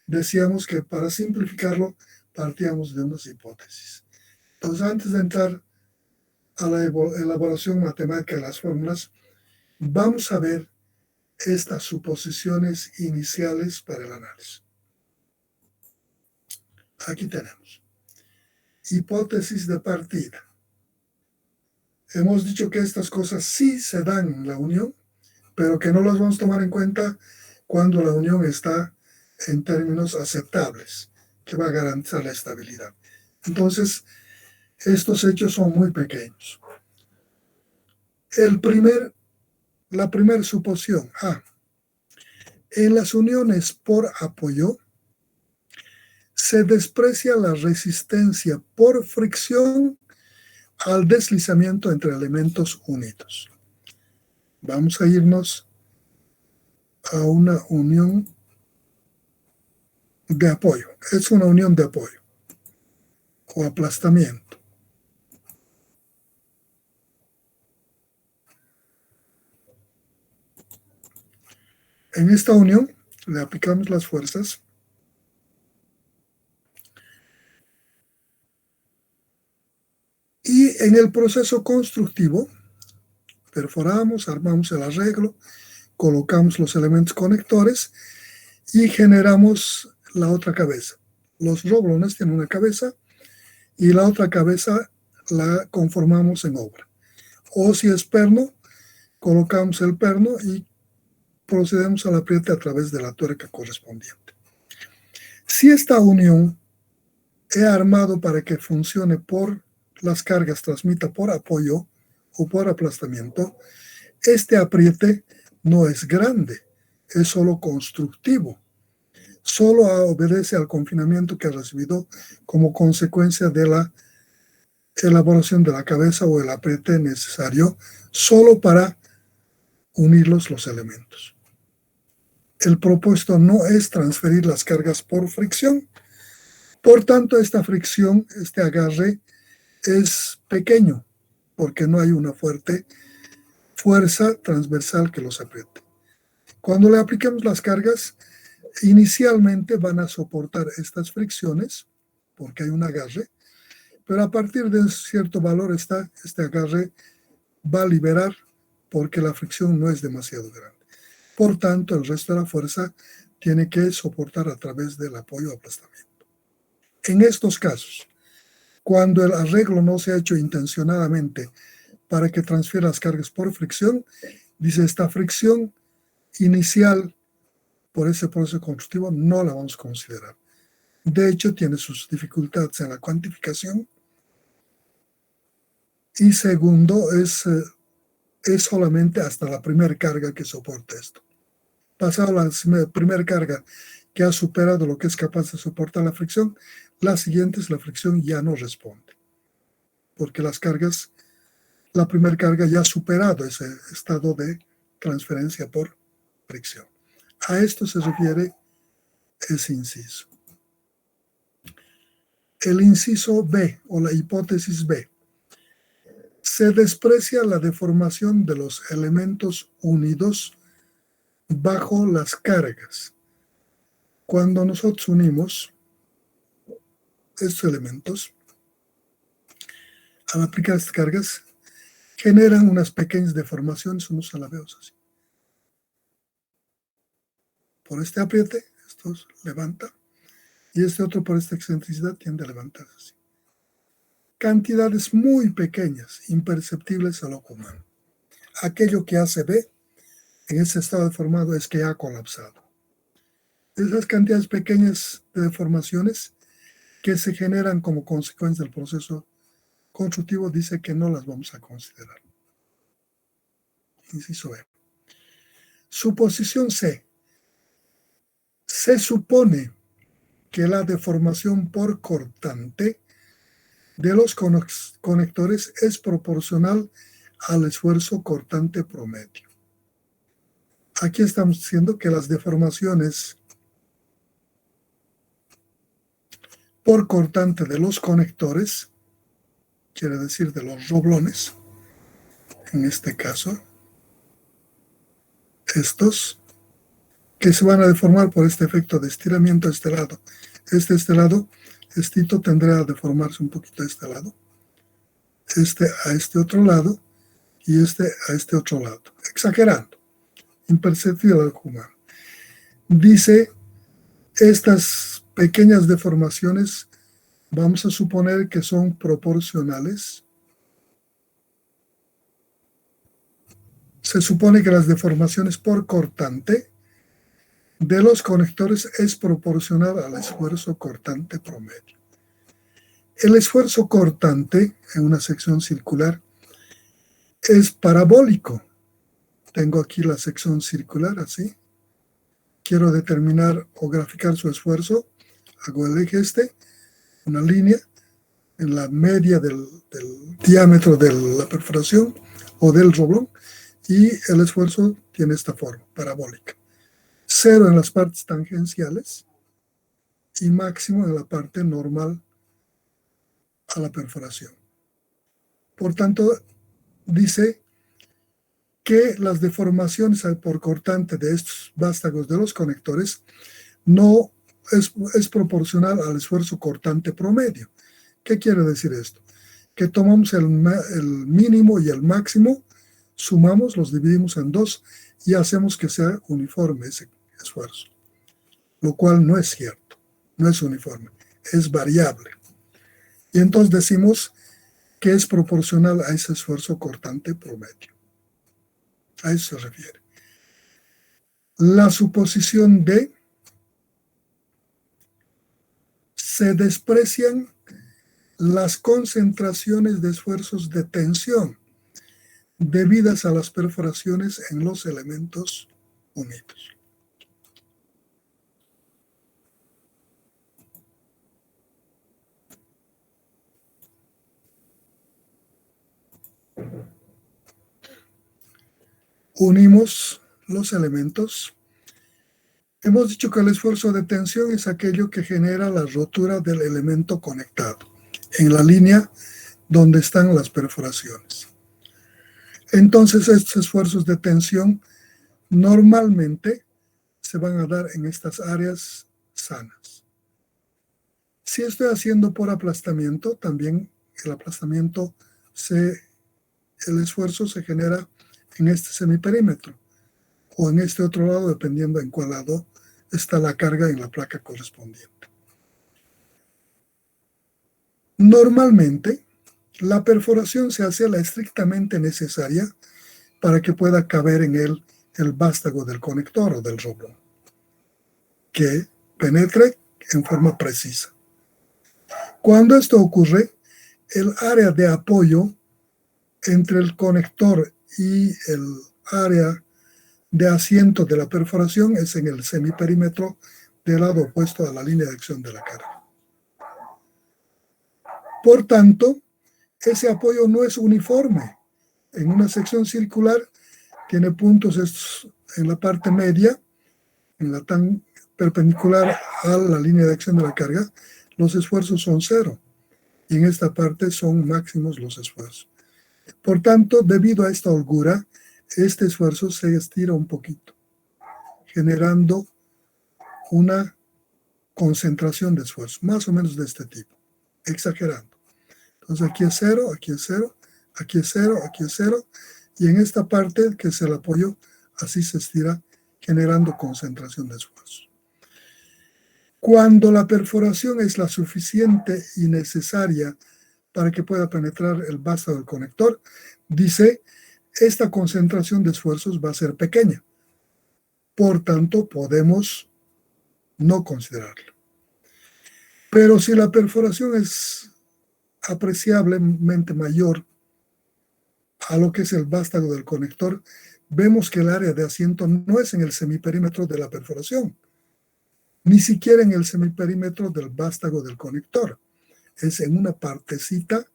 decíamos que para simplificarlo partíamos de unas hipótesis. Entonces, antes de entrar a la elaboración matemática de las fórmulas, vamos a ver estas suposiciones iniciales para el análisis. Aquí tenemos hipótesis de partida. Hemos dicho que estas cosas sí se dan en la unión, pero que no las vamos a tomar en cuenta cuando la unión está en términos aceptables, que va a garantizar la estabilidad. Entonces, estos hechos son muy pequeños. La primera suposición, en las uniones por apoyo, se desprecia la resistencia por fricción al deslizamiento entre elementos unidos. Vamos a irnos a una unión de apoyo. Es una unión de apoyo o aplastamiento. En esta unión le aplicamos las fuerzas y en el proceso constructivo perforamos, armamos el arreglo, colocamos los elementos conectores y generamos la otra cabeza. Los roblones tienen una cabeza y la otra cabeza la conformamos en obra. O si es perno, colocamos el perno y procedemos al apriete a través de la tuerca correspondiente. Si esta unión he armado para que funcione por las cargas, transmita por apoyo o por aplastamiento, este apriete no es grande, es solo constructivo. Solo obedece al confinamiento que ha recibido como consecuencia de la elaboración de la cabeza o el apriete necesario solo para unir los elementos. El propósito no es transferir las cargas por fricción, por tanto esta fricción, este agarre es pequeño porque no hay una fuerte fuerza transversal que los apriete. Cuando le apliquemos las cargas, inicialmente van a soportar estas fricciones porque hay un agarre, pero a partir de cierto valor este agarre va a liberar porque la fricción no es demasiado grande. Por tanto, el resto de la fuerza tiene que soportar a través del apoyo o aplastamiento. En estos casos, cuando el arreglo no se ha hecho intencionadamente para que transfiera las cargas por fricción, dice esta fricción inicial por ese proceso constructivo no la vamos a considerar. De hecho, tiene sus dificultades en la cuantificación. Y segundo, es solamente hasta la primera carga que soporta esto. Pasado la primera carga que ha superado lo que es capaz de soportar la fricción, la siguiente es la fricción ya no responde. Porque las cargas, la primera carga ya ha superado ese estado de transferencia por fricción. A esto se refiere ese inciso. El inciso B o la hipótesis B. Se desprecia la deformación de los elementos unidos bajo las cargas. Cuando nosotros unimos estos elementos, al aplicar estas cargas, generan unas pequeñas deformaciones, unos alabeos así. Por este apriete, esto levanta, y este otro por esta excentricidad tiende a levantarse así. Cantidades muy pequeñas, imperceptibles al ojo humano. Aquello que hace B en ese estado deformado es que ha colapsado. Esas cantidades pequeñas de deformaciones que se generan como consecuencia del proceso constructivo dice que no las vamos a considerar. Inciso B. Suposición C. Se supone que la deformación por cortante de los conectores es proporcional al esfuerzo cortante promedio. Aquí estamos diciendo que las deformaciones por cortante de los conectores, quiere decir de los roblones, en este caso, estos, que se van a deformar por este efecto de estiramiento a este lado. Este lado, estito tendrá a deformarse un poquito a este lado, a este otro lado, y a este otro lado, exagerando, imperceptible al humano. Dice, estas pequeñas deformaciones vamos a suponer que son proporcionales. Se supone que las deformaciones por cortante de los conectores es proporcional al esfuerzo cortante promedio. El esfuerzo cortante en una sección circular es parabólico. Tengo aquí la sección circular así. Quiero determinar o graficar su esfuerzo. Hago el eje una línea en la media del diámetro de la perforación o del roblón, y el esfuerzo tiene esta forma, parabólica. 0 en las partes tangenciales y máximo en la parte normal a la perforación. Por tanto, dice que las deformaciones por cortante de estos vástagos de los conectores no es proporcional al esfuerzo cortante promedio. ¿Qué quiere decir esto? Que tomamos el mínimo y el máximo, sumamos, los dividimos en 2 y hacemos que sea uniforme ese esfuerzo, lo cual no es cierto, no es uniforme, es variable. Y entonces decimos que es proporcional a ese esfuerzo cortante promedio. A eso se refiere. La suposición D: se desprecian las concentraciones de esfuerzos de tensión debidas a las perforaciones en los elementos unidos. Unimos los elementos. Hemos dicho que el esfuerzo de tensión es aquello que genera la rotura del elemento conectado en la línea donde están las perforaciones. Entonces, estos esfuerzos de tensión normalmente se van a dar en estas áreas sanas. Si estoy haciendo por aplastamiento, también el aplastamiento, el esfuerzo se genera en este semiperímetro o en este otro lado, dependiendo en cuál lado está la carga en la placa correspondiente. Normalmente, la perforación se hace la estrictamente necesaria para que pueda caber en él el vástago del conector o del roblón, que penetre en forma precisa. Cuando esto ocurre, el área de apoyo entre el conector y el área de asiento de la perforación es en el semiperímetro del lado opuesto a la línea de acción de la carga. Por tanto, ese apoyo no es uniforme. En una sección circular tiene puntos estos en la parte media, en la tan perpendicular a la línea de acción de la carga, los esfuerzos son 0. Y en esta parte son máximos los esfuerzos. Por tanto, debido a esta holgura, este esfuerzo se estira un poquito, generando una concentración de esfuerzo, más o menos de este tipo, exagerando. Entonces aquí es 0, aquí es 0, aquí es 0, aquí es 0, y en esta parte, que es el apoyo, así se estira, generando concentración de esfuerzo. Cuando la perforación es la suficiente y necesaria para que pueda penetrar el vástago del conector, dice, esta concentración de esfuerzos va a ser pequeña. Por tanto, podemos no considerarlo. Pero si la perforación es apreciablemente mayor a lo que es el vástago del conector, vemos que el área de asiento no es en el semiperímetro de la perforación, ni siquiera en el semiperímetro del vástago del conector. Es en una partecita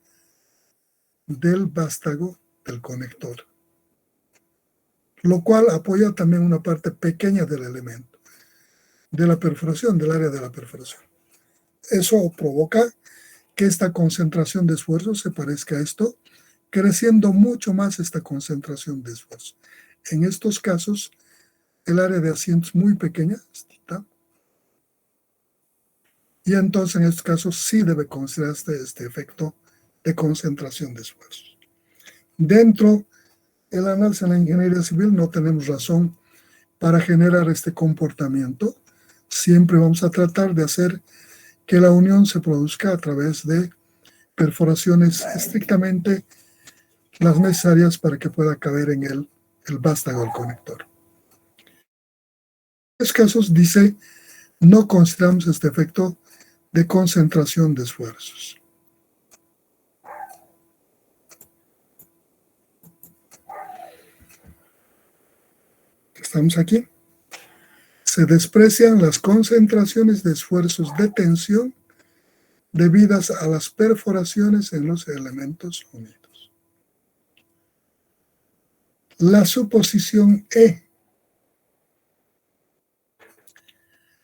del vástago del conector, lo cual apoya también una parte pequeña del elemento, de la perforación, del área de la perforación. Eso provoca que esta concentración de esfuerzo se parezca a esto, creciendo mucho más esta concentración de esfuerzo. En estos casos, el área de asiento es muy pequeña, y entonces en estos casos sí debe considerarse este efecto de concentración de esfuerzos. Dentro del análisis en la ingeniería civil no tenemos razón para generar este comportamiento. Siempre vamos a tratar de hacer que la unión se produzca a través de perforaciones estrictamente las necesarias para que pueda caber en el vástago del conector. En estos casos dice, no consideramos este efecto de concentración de esfuerzos. Estamos aquí. Se desprecian las concentraciones de esfuerzos de tensión debidas a las perforaciones en los elementos unidos. La suposición E.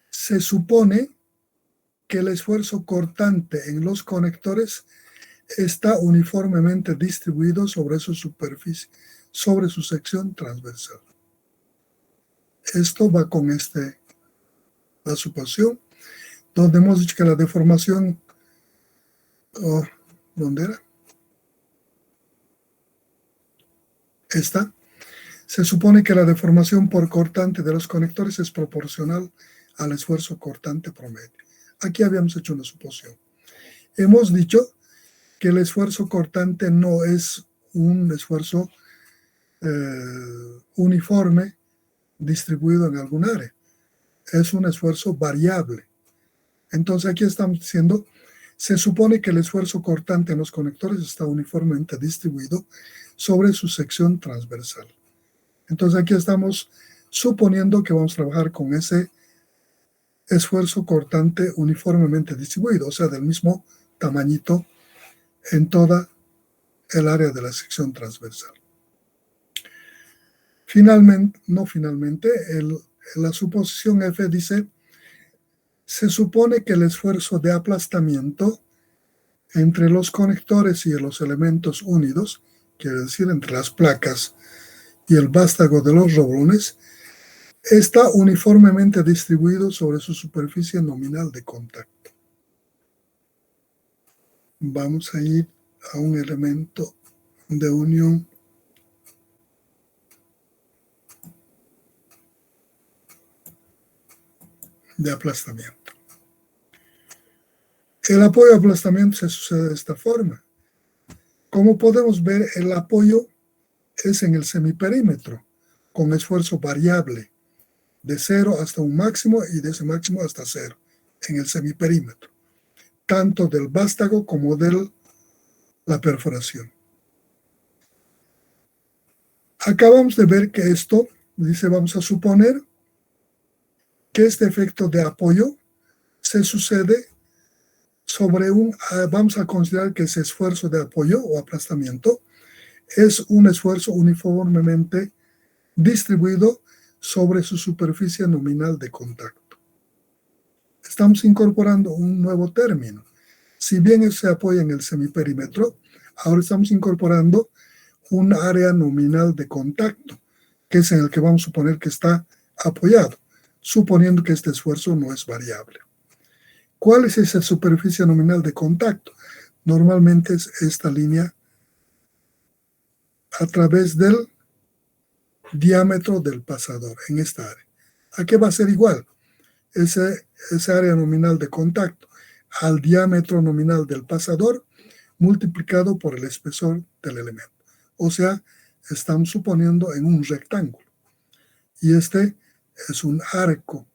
Se supone que el esfuerzo cortante en los conectores está uniformemente distribuido sobre su superficie, sobre su sección transversal. Esto va con la suposición, donde hemos dicho que la deformación, ¿dónde era? Esta. Se supone que la deformación por cortante de los conectores es proporcional al esfuerzo cortante promedio. Aquí habíamos hecho una suposición. Hemos dicho que el esfuerzo cortante no es un esfuerzo uniforme distribuido en algún área. Es un esfuerzo variable. Entonces aquí estamos diciendo, se supone que el esfuerzo cortante en los conectores está uniformemente distribuido sobre su sección transversal. Entonces aquí estamos suponiendo que vamos a trabajar con ese esfuerzo cortante uniformemente distribuido, o sea, del mismo tamañito en toda el área de la sección transversal. Finalmente, la suposición F dice, se supone que el esfuerzo de aplastamiento entre los conectores y los elementos unidos, quiere decir entre las placas y el vástago de los roblones, está uniformemente distribuido sobre su superficie nominal de contacto. Vamos a ir a un elemento de unión de aplastamiento. El apoyo de aplastamiento se sucede de esta forma. Como podemos ver, el apoyo es en el semiperímetro, con esfuerzo variable, de 0 hasta un máximo y de ese máximo hasta 0, en el semiperímetro, tanto del vástago como de la perforación. Acabamos de ver que esto, dice, vamos a suponer que este efecto de apoyo se sucede sobre vamos a considerar que ese esfuerzo de apoyo o aplastamiento es un esfuerzo uniformemente distribuido sobre su superficie nominal de contacto. Estamos incorporando un nuevo término. Si bien se apoya en el semiperímetro, ahora estamos incorporando un área nominal de contacto, que es en el que vamos a suponer que está apoyado, suponiendo que este esfuerzo no es variable. ¿Cuál es esa superficie nominal de contacto? Normalmente es esta línea a través del diámetro del pasador en esta área. ¿A qué va a ser igual? Esa área nominal de contacto al diámetro nominal del pasador multiplicado por el espesor del elemento. O sea, estamos suponiendo en un rectángulo. Y este es un arco,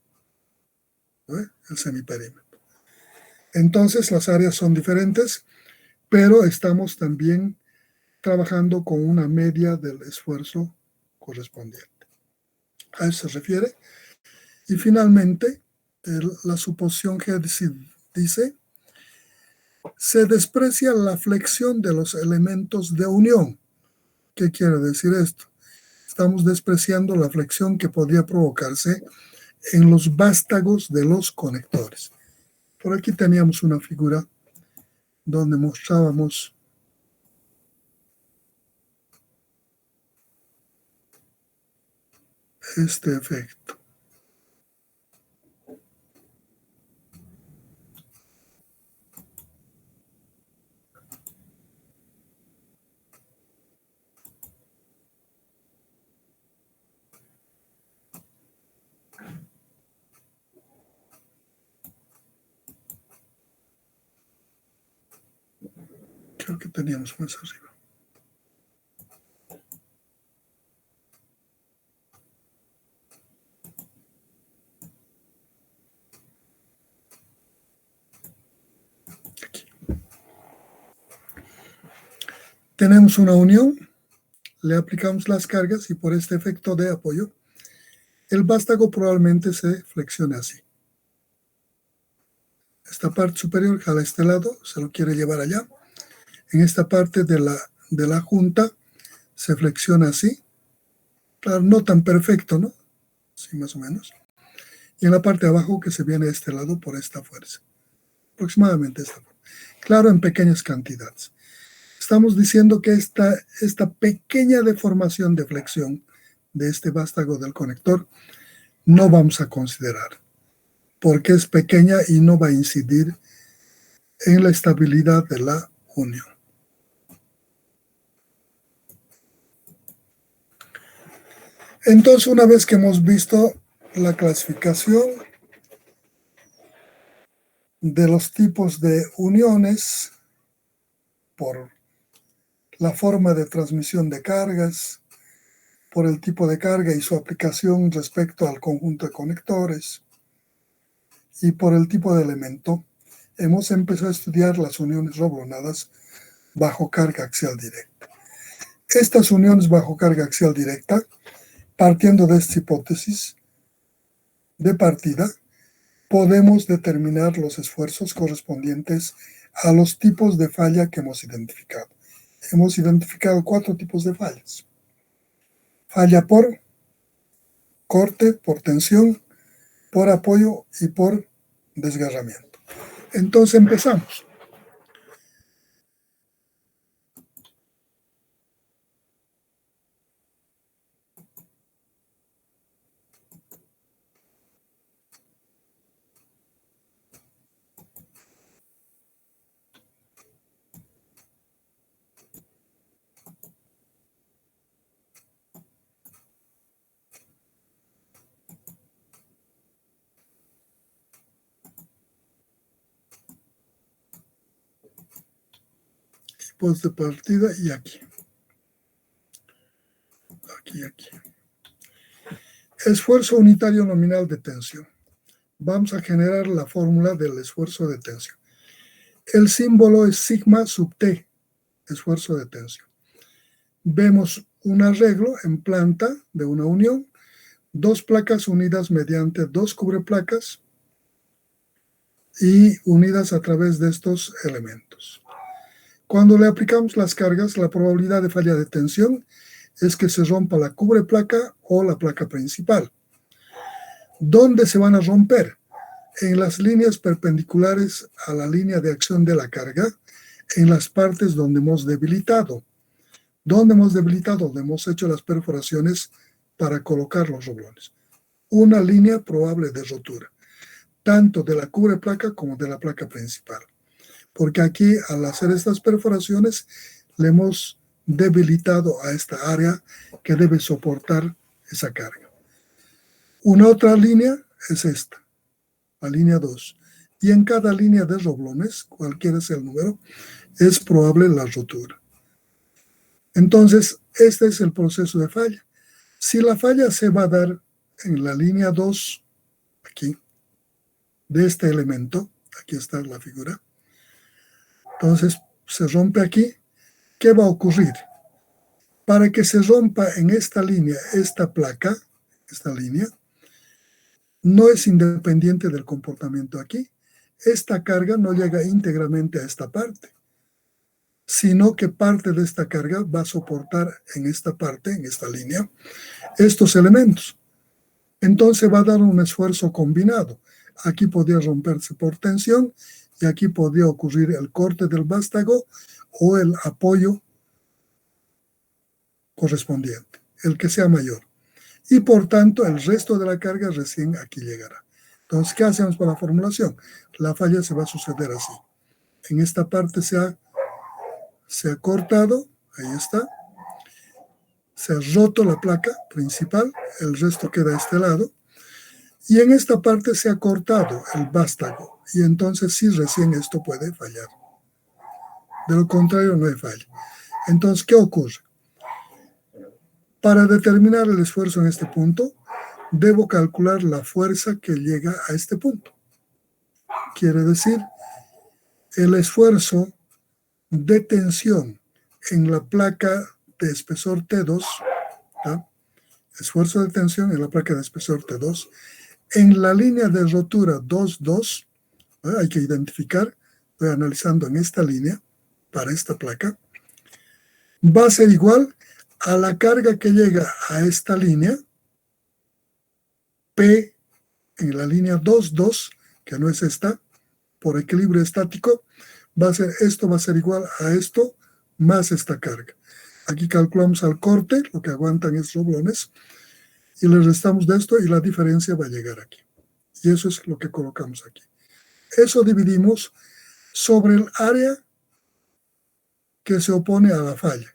¿no? El semiperímetro. Entonces las áreas son diferentes, pero estamos también trabajando con una media del esfuerzo correspondiente. A eso se refiere. Y finalmente, la suposición G dice, se desprecia la flexión de los elementos de unión. ¿Qué quiere decir esto? Estamos despreciando la flexión que podría provocarse en los vástagos de los conectores. Por aquí teníamos una figura donde mostrábamos este efecto. Creo que teníamos más arriba. Aquí. Tenemos una unión, le aplicamos las cargas y por este efecto de apoyo, el vástago probablemente se flexione así. Esta parte superior jala este lado, se lo quiere llevar allá. En esta parte de la junta se flexiona así. Claro, no tan perfecto, ¿no? Sí, más o menos. Y en la parte de abajo que se viene a este lado por esta fuerza. Aproximadamente esta fuerza. Claro, en pequeñas cantidades. Estamos diciendo que esta pequeña deformación de flexión de este vástago del conector no vamos a considerar, porque es pequeña y no va a incidir en la estabilidad de la unión. Entonces, una vez que hemos visto la clasificación de los tipos de uniones por la forma de transmisión de cargas, por el tipo de carga y su aplicación respecto al conjunto de conectores, y por el tipo de elemento, hemos empezado a estudiar las uniones roblonadas bajo carga axial directa. Estas uniones bajo carga axial directa, partiendo de esta hipótesis de partida, podemos determinar los esfuerzos correspondientes a los tipos de falla que hemos identificado. Hemos identificado 4 tipos de fallas. Falla por corte, por tensión, por apoyo y por desgarramiento. Entonces empezamos. Tipos de partida y aquí. Aquí. Esfuerzo unitario nominal de tensión. Vamos a generar la fórmula del esfuerzo de tensión. El símbolo es sigma sub T, esfuerzo de tensión. Vemos un arreglo en planta de una unión, 2 placas unidas mediante 2 cubreplacas y unidas a través de estos elementos. Cuando le aplicamos las cargas, la probabilidad de falla de tensión es que se rompa la cubreplaca o la placa principal. ¿Dónde se van a romper? En las líneas perpendiculares a la línea de acción de la carga, en las partes donde hemos debilitado. ¿Dónde hemos debilitado? Donde hemos hecho las perforaciones para colocar los roblones. Una línea probable de rotura, tanto de la cubreplaca como de la placa principal. Porque aquí, al hacer estas perforaciones, le hemos debilitado a esta área que debe soportar esa carga. Una otra línea es esta, la línea 2. Y en cada línea de roblones, cualquiera sea el número, es probable la rotura. Entonces, este es el proceso de falla. Si la falla se va a dar en la línea 2, aquí, de este elemento, aquí está la figura, entonces se rompe aquí, ¿qué va a ocurrir? Para que se rompa en esta línea, esta placa, esta línea, no es independiente del comportamiento aquí. Esta carga no llega íntegramente a esta parte, sino que parte de esta carga va a soportar en esta parte, en esta línea, estos elementos. Entonces va a dar un esfuerzo combinado. Aquí podría romperse por tensión y aquí podría ocurrir el corte del vástago o el apoyo correspondiente, el que sea mayor. Y por tanto, el resto de la carga recién aquí llegará. Entonces, ¿qué hacemos para la formulación? La falla se va a suceder así. En esta parte se ha cortado, ahí está. Se ha roto la placa principal, el resto queda a este lado. Y en esta parte se ha cortado el vástago. Y entonces sí, recién esto puede fallar. De lo contrario, no hay falla. Entonces, ¿qué ocurre? Para determinar el esfuerzo en este punto, debo calcular la fuerza que llega a este punto. Quiere decir, el esfuerzo de tensión en la placa de espesor T2, ¿tá? Esfuerzo de tensión en la placa de espesor T2, en la línea de rotura 2,2, hay que identificar, estoy analizando en esta línea, para esta placa, va a ser igual a la carga que llega a esta línea, P en la línea 2,2, que no es esta, por equilibrio estático, esto va a ser igual a esto más esta carga. Aquí calculamos al corte, lo que aguantan es roblones, y le restamos de esto y la diferencia va a llegar aquí. Y eso es lo que colocamos aquí. Eso dividimos sobre el área que se opone a la falla,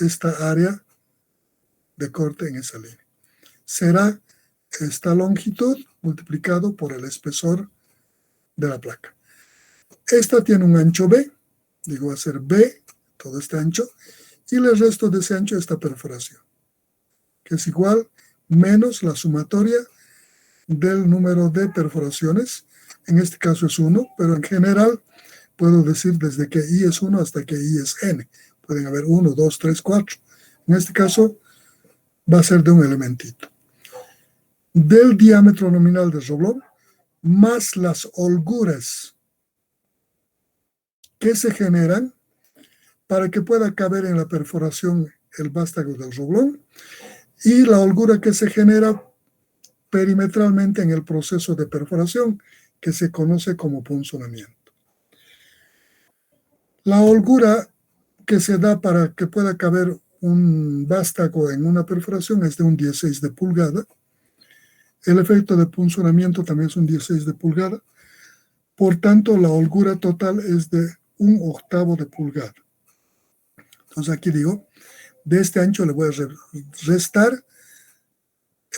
esta área de corte en esa línea. Será esta longitud multiplicado por el espesor de la placa. Esta tiene un ancho B, digo va a ser B, todo este ancho, y el resto de ese ancho esta perforación, que es igual menos la sumatoria del número de perforaciones, en este caso es 1, pero en general puedo decir desde que I es 1 hasta que I es N. Pueden haber 1, 2, 3, 4. En este caso va a ser de un elementito. Del diámetro nominal del roblón, más las holguras que se generan para que pueda caber en la perforación el vástago del roblón y la holgura que se genera perimetralmente en el proceso de perforación que se conoce como punzonamiento. La holgura que se da para que pueda caber un vástago en una perforación es de un 16 de pulgada. El efecto de punzonamiento también es un 16 de pulgada. Por tanto, la holgura total es de 1/8 de pulgada. Entonces aquí digo, de este ancho le voy a restar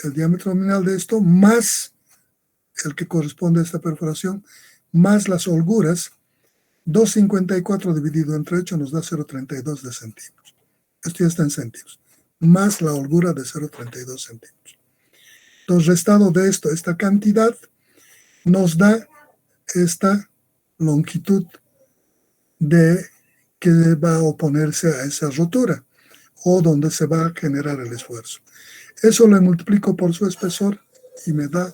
el diámetro nominal de esto, más el que corresponde a esta perforación, más las holguras. 2,54 dividido entre 8 nos da 0,32 de centímetros. Esto ya está en centímetros. Más la holgura de 0,32 centímetros. Entonces, restado de esto, esta cantidad nos da esta longitud que va a oponerse a esa rotura o donde se va a generar el esfuerzo. Eso lo multiplico por su espesor y me da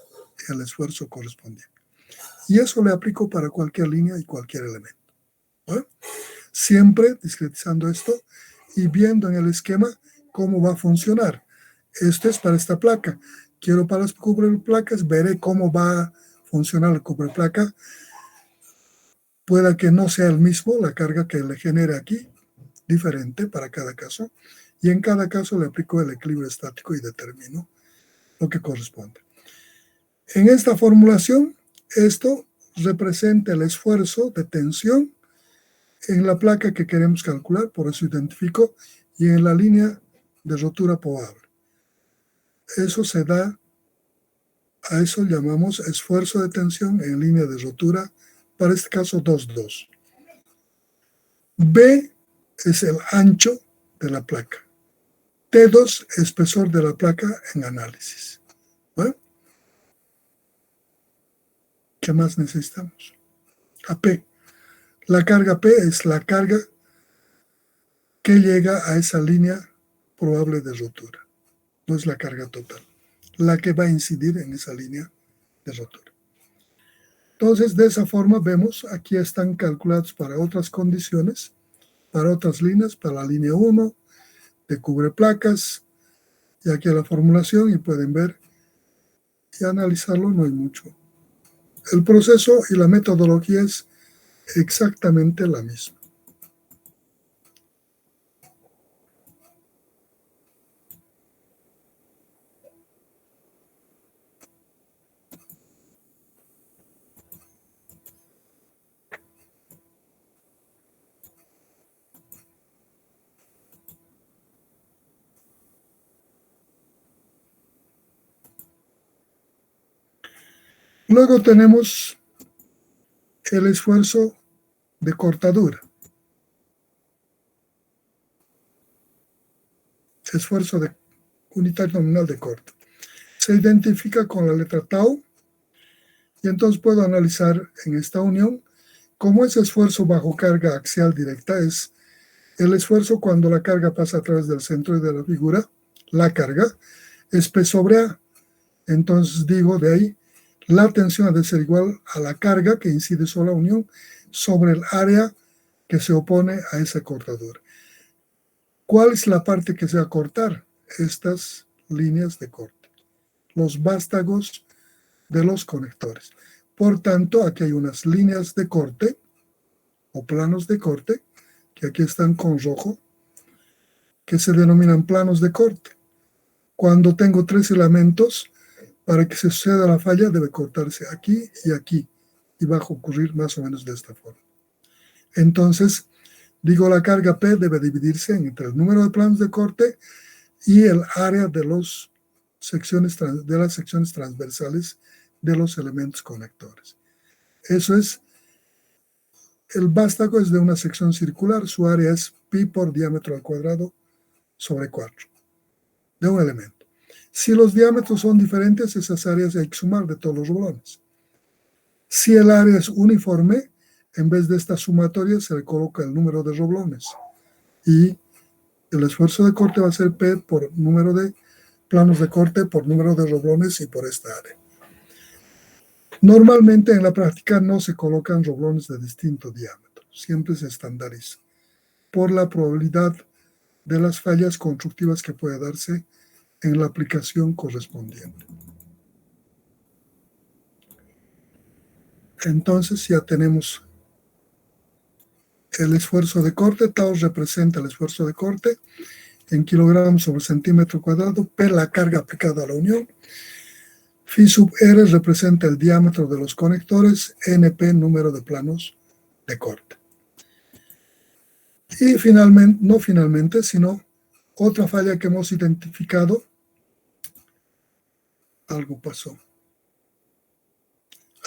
el esfuerzo correspondiente. Y eso le aplico para cualquier línea y cualquier elemento. ¿No? Siempre discretizando esto y viendo en el esquema cómo va a funcionar. Esto es para esta placa. Quiero para las cubreplacas, veré cómo va a funcionar la cubreplaca. Pueda que no sea el mismo la carga que le genere aquí, diferente para cada caso. Y en cada caso le aplico el equilibrio estático y determino lo que corresponde. En esta formulación, esto representa el esfuerzo de tensión en la placa que queremos calcular, por eso identifico, y en la línea de rotura probable. Eso se da, a eso llamamos esfuerzo de tensión en línea de rotura, para este caso 2,2. B es el ancho de la placa. T2, espesor de la placa en análisis. ¿Bueno? ¿Qué más necesitamos? AP. La carga P es la carga que llega a esa línea probable de rotura. No es la carga total la que va a incidir en esa línea de rotura. Entonces, de esa forma vemos, aquí están calculados para otras condiciones, para otras líneas, para la línea 1 de cubre placas, y aquí la formulación, y pueden ver y analizarlo, no hay mucho. El proceso y la metodología es exactamente la misma. Luego tenemos el esfuerzo de cortadura. Esfuerzo de unidad nominal de corte. Se identifica con la letra tau, y entonces puedo analizar en esta unión cómo ese esfuerzo bajo carga axial directa es el esfuerzo cuando la carga pasa a través del centro de la figura, la carga, es P sobre A. Entonces digo de ahí, la tensión ha de ser igual a la carga que incide sobre la unión sobre el área que se opone a esa cortadura. ¿Cuál es la parte que se va a cortar? Estas líneas de corte, los vástagos de los conectores. Por tanto, aquí hay unas líneas de corte o planos de corte, que aquí están con rojo, que se denominan planos de corte. Cuando tengo tres elementos, para que se suceda la falla debe cortarse aquí, y va a ocurrir más o menos de esta forma. Entonces, digo, la carga P debe dividirse entre el número de planos de corte y el área de las secciones transversales de los elementos conectores. Eso es, el vástago es de una sección circular, su área es pi por diámetro al cuadrado sobre 4 de un elemento. Si los diámetros son diferentes, esas áreas hay que sumar de todos los rublones. Si el área es uniforme, en vez de esta sumatoria se le coloca el número de roblones. Y el esfuerzo de corte va a ser P por número de planos de corte, por número de roblones y por esta área. Normalmente en la práctica no se colocan roblones de distinto diámetro, siempre se estandariza por la probabilidad de las fallas constructivas que puede darse en la aplicación correspondiente. Entonces ya tenemos el esfuerzo de corte. Tau representa el esfuerzo de corte en kilogramos sobre centímetro cuadrado, P la carga aplicada a la unión, Phi sub R representa el diámetro de los conectores, NP número de planos de corte. Y finalmente, no finalmente, sino otra falla que hemos identificado, algo pasó.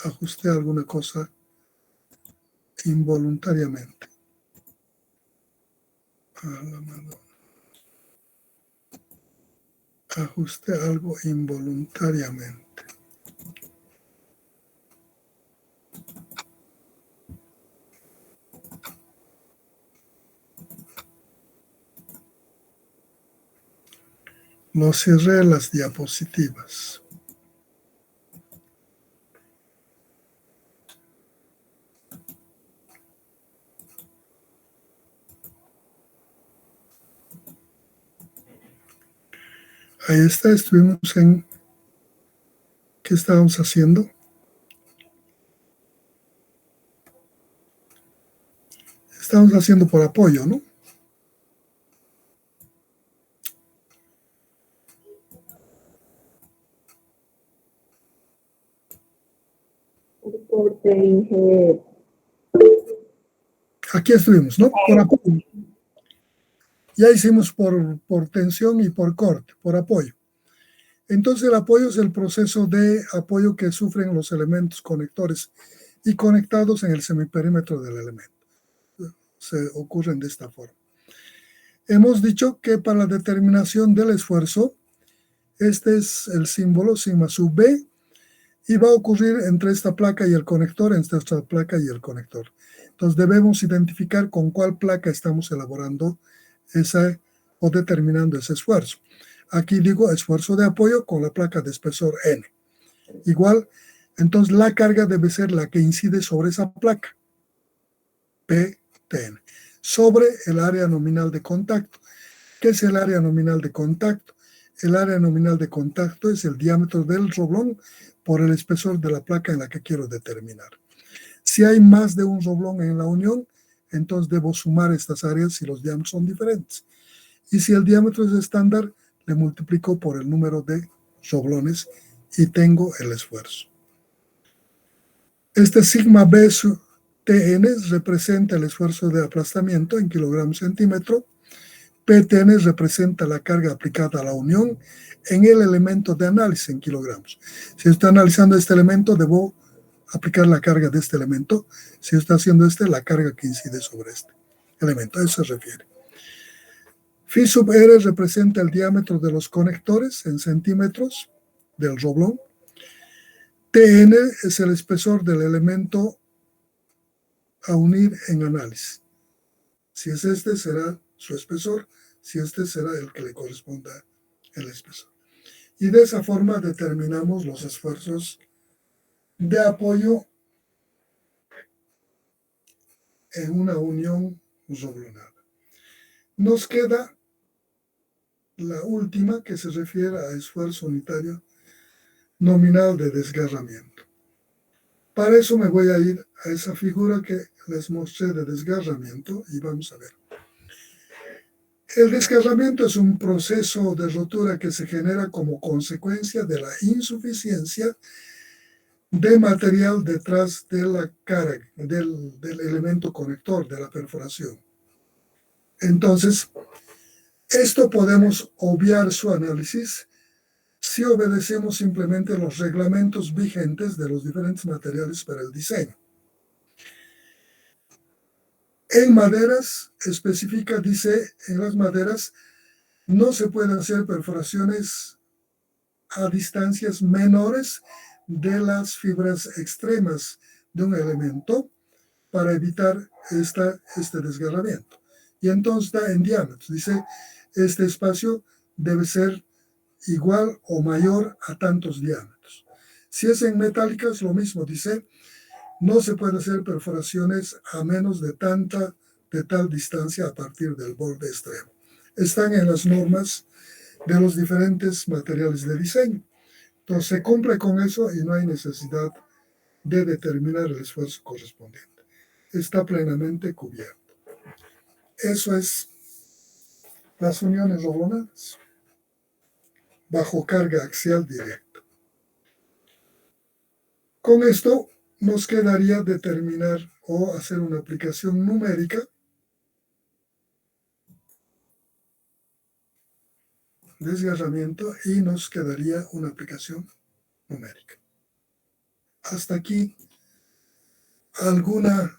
Ajusté alguna cosa involuntariamente. Ajusté algo involuntariamente. Lo cerré las diapositivas. Ahí está, estuvimos en... ¿Qué estábamos haciendo? Estamos haciendo por apoyo, ¿no? Aquí estuvimos, ¿no? Por apoyo. Ya hicimos por tensión y por corte, por apoyo. Entonces el apoyo es el proceso de apoyo que sufren los elementos conectores y conectados en el semiperímetro del elemento. Se ocurren de esta forma. Hemos dicho que para la determinación del esfuerzo, este es el símbolo sigma sub B, y va a ocurrir entre esta placa y el conector, entre esta placa y el conector. Entonces debemos identificar con cuál placa estamos elaborando ese o determinando ese esfuerzo. Aquí digo esfuerzo de apoyo con la placa de espesor N. Igual, entonces la carga debe ser la que incide sobre esa placa, PTN, sobre el área nominal de contacto. ¿Qué es el área nominal de contacto? El área nominal de contacto es el diámetro del roblón por el espesor de la placa en la que quiero determinar. Si hay más de un roblón en la unión, entonces debo sumar estas áreas si los diámetros son diferentes. Y si el diámetro es estándar, le multiplico por el número de roblones y tengo el esfuerzo. Este sigma B sub TN representa el esfuerzo de aplastamiento en kilogramos centímetro. PTN representa la carga aplicada a la unión en el elemento de análisis en kilogramos. Si estoy analizando este elemento, debo aplicar la carga de este elemento. Si estoy haciendo la carga que incide sobre este elemento. A eso se refiere. Phi sub R representa el diámetro de los conectores en centímetros del roblón. TN es el espesor del elemento a unir en análisis. Si es este, será su espesor. Si este será el que le corresponda el espesor. Y de esa forma determinamos los esfuerzos de apoyo en una unión roblonada. Nos queda la última, que se refiere a esfuerzo unitario nominal de desgarramiento. Para eso me voy a ir a esa figura que les mostré de desgarramiento y vamos a ver. El desgarramiento es un proceso de rotura que se genera como consecuencia de la insuficiencia de material detrás de la carga, del elemento conector, de la perforación. Entonces, esto podemos obviar su análisis si obedecemos simplemente los reglamentos vigentes de los diferentes materiales para el diseño. En maderas, especifica, dice, en las maderas no se pueden hacer perforaciones a distancias menores de las fibras extremas de un elemento para evitar este desgarramiento. Y entonces da en diámetros. Dice, este espacio debe ser igual o mayor a tantos diámetros. Si es en metálicas, lo mismo. Dice, no se puede hacer perforaciones a menos de tal distancia a partir del borde extremo. Están en las normas de los diferentes materiales de diseño. Entonces se cumple con eso y no hay necesidad de determinar el esfuerzo correspondiente. Está plenamente cubierto. Eso es las uniones roblonadas bajo carga axial directa. Con esto nos quedaría determinar o hacer una aplicación numérica desgarramiento y nos quedaría una aplicación numérica. Hasta aquí, alguna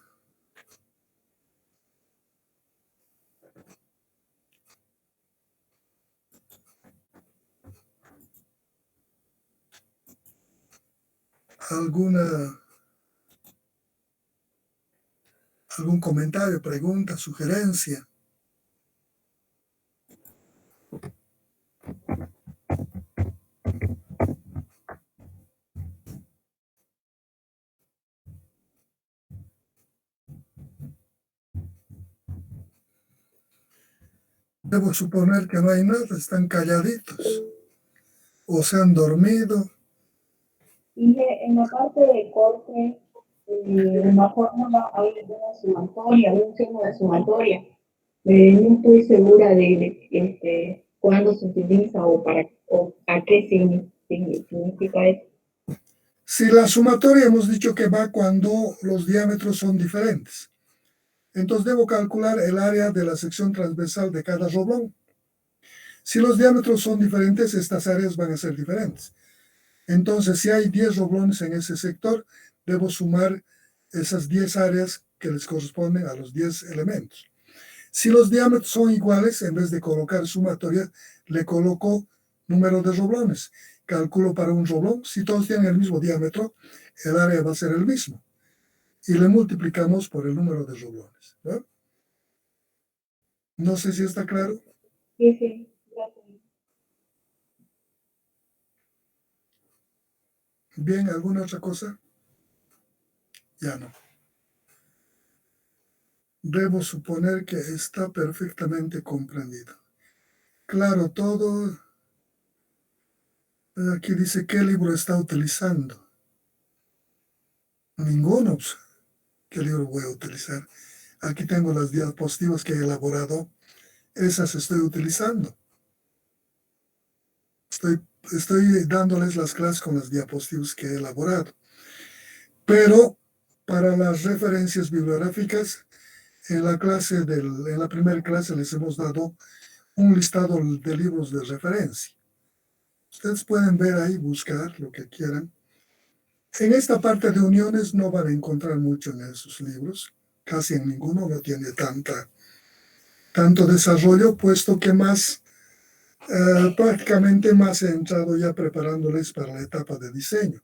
algún comentario, pregunta, sugerencia. Debo suponer que no hay nada, están calladitos o se han dormido. Y en la parte de corte, una fórmula hay una sumatoria, un signo de sumatoria. No estoy segura de cuándo se utiliza o a qué significa eso. Si la sumatoria hemos dicho que va cuando los diámetros son diferentes. Entonces debo calcular el área de la sección transversal de cada roblón. Si los diámetros son diferentes, estas áreas van a ser diferentes. Entonces, si hay 10 roblones en ese sector, debo sumar esas 10 áreas que les corresponden a los 10 elementos. Si los diámetros son iguales, en vez de colocar sumatoria, le coloco número de roblones. Calculo para un roblón, si todos tienen el mismo diámetro, el área va a ser el mismo. Y le multiplicamos por el número de roblones, ¿no? No sé si está claro. Sí, sí, gracias. Bien, ¿alguna otra cosa? Ya no. Debo suponer que está perfectamente comprendido. Claro, todo. Aquí dice qué libro está utilizando. Ninguno. Pues, ¿qué libro voy a utilizar? Aquí tengo las diapositivas que he elaborado. Esas estoy utilizando. Estoy dándoles las clases con las diapositivas que he elaborado. Pero para las referencias bibliográficas, en la primera clase les hemos dado un listado de libros de referencia. Ustedes pueden ver ahí, buscar lo que quieran. En esta parte de uniones no van a encontrar mucho en esos libros, casi en ninguno no tiene tanto desarrollo, puesto que prácticamente más he entrado ya preparándoles para la etapa de diseño.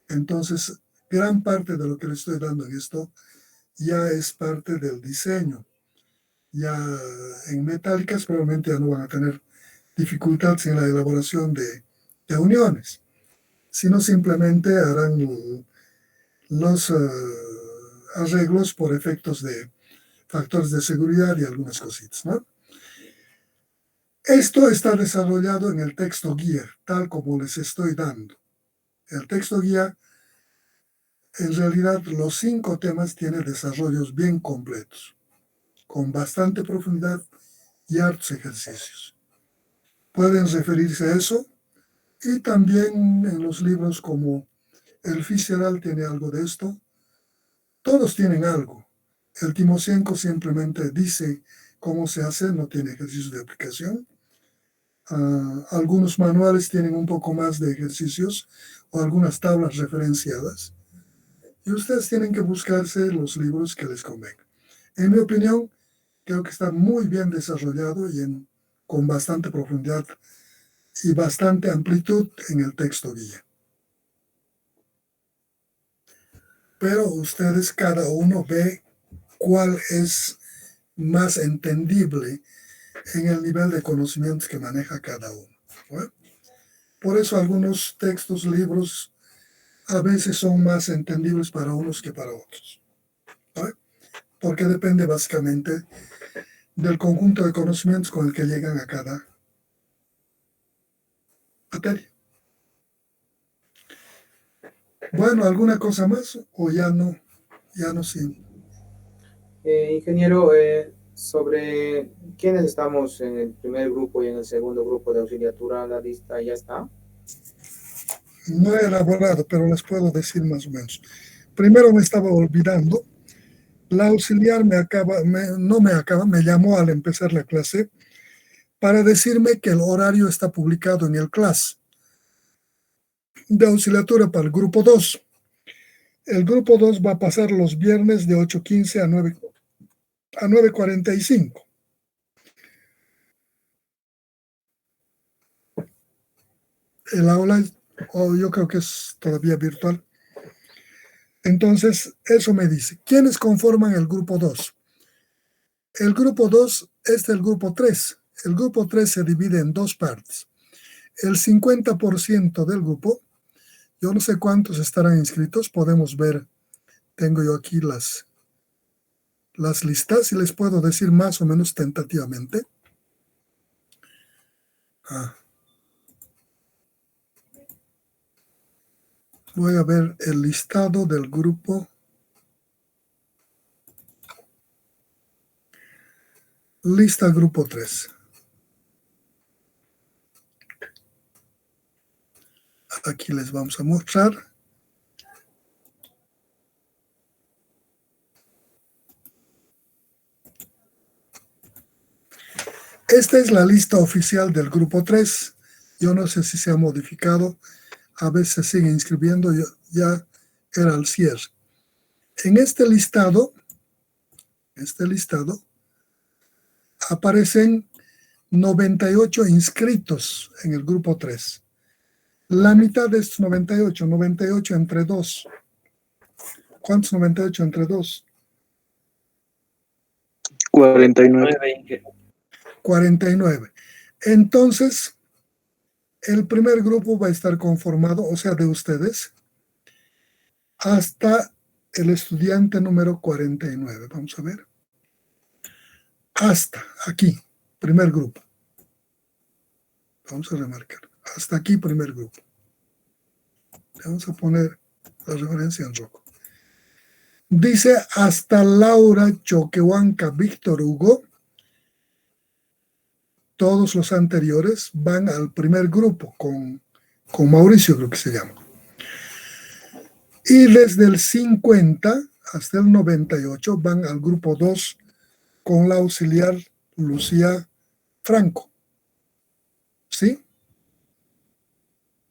Entonces, gran parte de lo que les estoy dando en esto ya es parte del diseño. Ya en metálicas probablemente ya no van a tener dificultades en la elaboración de uniones, sino simplemente harán los arreglos por efectos de factores de seguridad y algunas cositas, ¿no? Esto está desarrollado en el texto guía, tal como les estoy dando. El texto guía, en realidad, los 5 temas tiene desarrollos bien completos, con bastante profundidad y hartos ejercicios. Pueden referirse a eso y también en los libros como el Fitzgerald tiene algo de esto. Todos tienen algo. El Timoshenko simplemente dice cómo se hace, no tiene ejercicios de aplicación. Algunos manuales tienen un poco más de ejercicios o algunas tablas referenciadas. Y ustedes tienen que buscarse los libros que les convengan. En mi opinión, creo que está muy bien desarrollado y con bastante profundidad y bastante amplitud en el texto guía. Pero ustedes cada uno ve cuál es más entendible en el nivel de conocimientos que maneja cada uno, ¿no? Por eso algunos textos, libros, a veces son más entendibles para unos que para otros, ¿no? Porque depende básicamente del conjunto de conocimientos con el que llegan a cada materia. Bueno, ¿alguna cosa más o ya no? Ya no, sí. Ingeniero, sobre quiénes estamos en el primer grupo y en el segundo grupo de auxiliatura, la lista ya está. No he elaborado, pero les puedo decir más o menos. Primero me estaba olvidando, la auxiliar me llamó al empezar la clase para decirme que el horario está publicado en el class de auxiliatura para el grupo 2. El grupo 2 va a pasar los viernes de 8:15 a 9:45. El aula, yo creo que es todavía virtual. Entonces, eso me dice. ¿Quiénes conforman el grupo 2? El grupo 2 es del grupo 3. El grupo 3 se divide en 2 partes. El 50% del grupo, yo no sé cuántos estarán inscritos, podemos ver, tengo yo aquí las listas y les puedo decir más o menos tentativamente. Voy a ver el listado del grupo. Lista grupo 3. Aquí les vamos a mostrar. Esta es la lista oficial del grupo 3. Yo no sé si se ha modificado. A veces sigue inscribiendo. Ya era el cierre. En este listado aparecen 98 inscritos en el grupo 3. La mitad de estos 98 entre 2. ¿Cuántos 98 entre 2? 49. 49. Entonces, el primer grupo va a estar conformado, o sea, de ustedes, hasta el estudiante número 49. Vamos a ver. Hasta aquí, primer grupo. Vamos a remarcar. Hasta aquí, primer grupo. Vamos a poner la referencia en rojo. Dice hasta Laura Choquehuanca Víctor Hugo. Todos los anteriores van al primer grupo con Mauricio, creo que se llama. Y desde el 50 hasta el 98 van al grupo 2 con la auxiliar Lucía Franco. ¿Sí?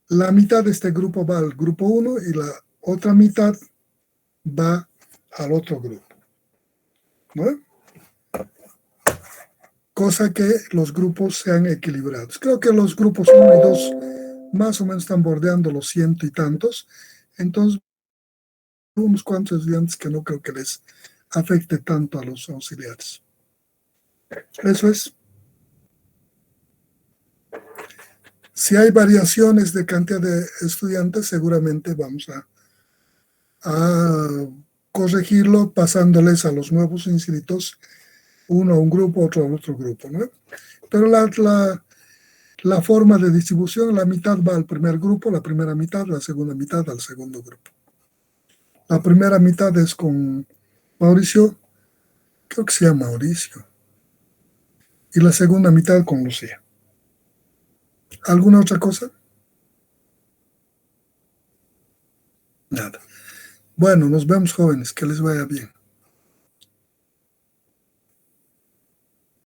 La mitad de este grupo va al grupo 1 y la otra mitad va al otro grupo. ¿No? Cosa que los grupos sean equilibrados. Creo que los grupos 1 y 2 más o menos están bordeando los 100 y tantos. Entonces, unos cuantos estudiantes que no creo que les afecte tanto a los auxiliares. Eso es. Si hay variaciones de cantidad de estudiantes, seguramente vamos a corregirlo pasándoles a los nuevos inscritos, uno a un grupo, otro a otro grupo, ¿no? Pero la forma de distribución, la mitad va al primer grupo, la primera mitad, la segunda mitad al segundo grupo. La primera mitad es con Mauricio, creo que se llama Mauricio, y la segunda mitad con Lucía. ¿Alguna otra cosa? Nada. Bueno, nos vemos, jóvenes, que les vaya bien.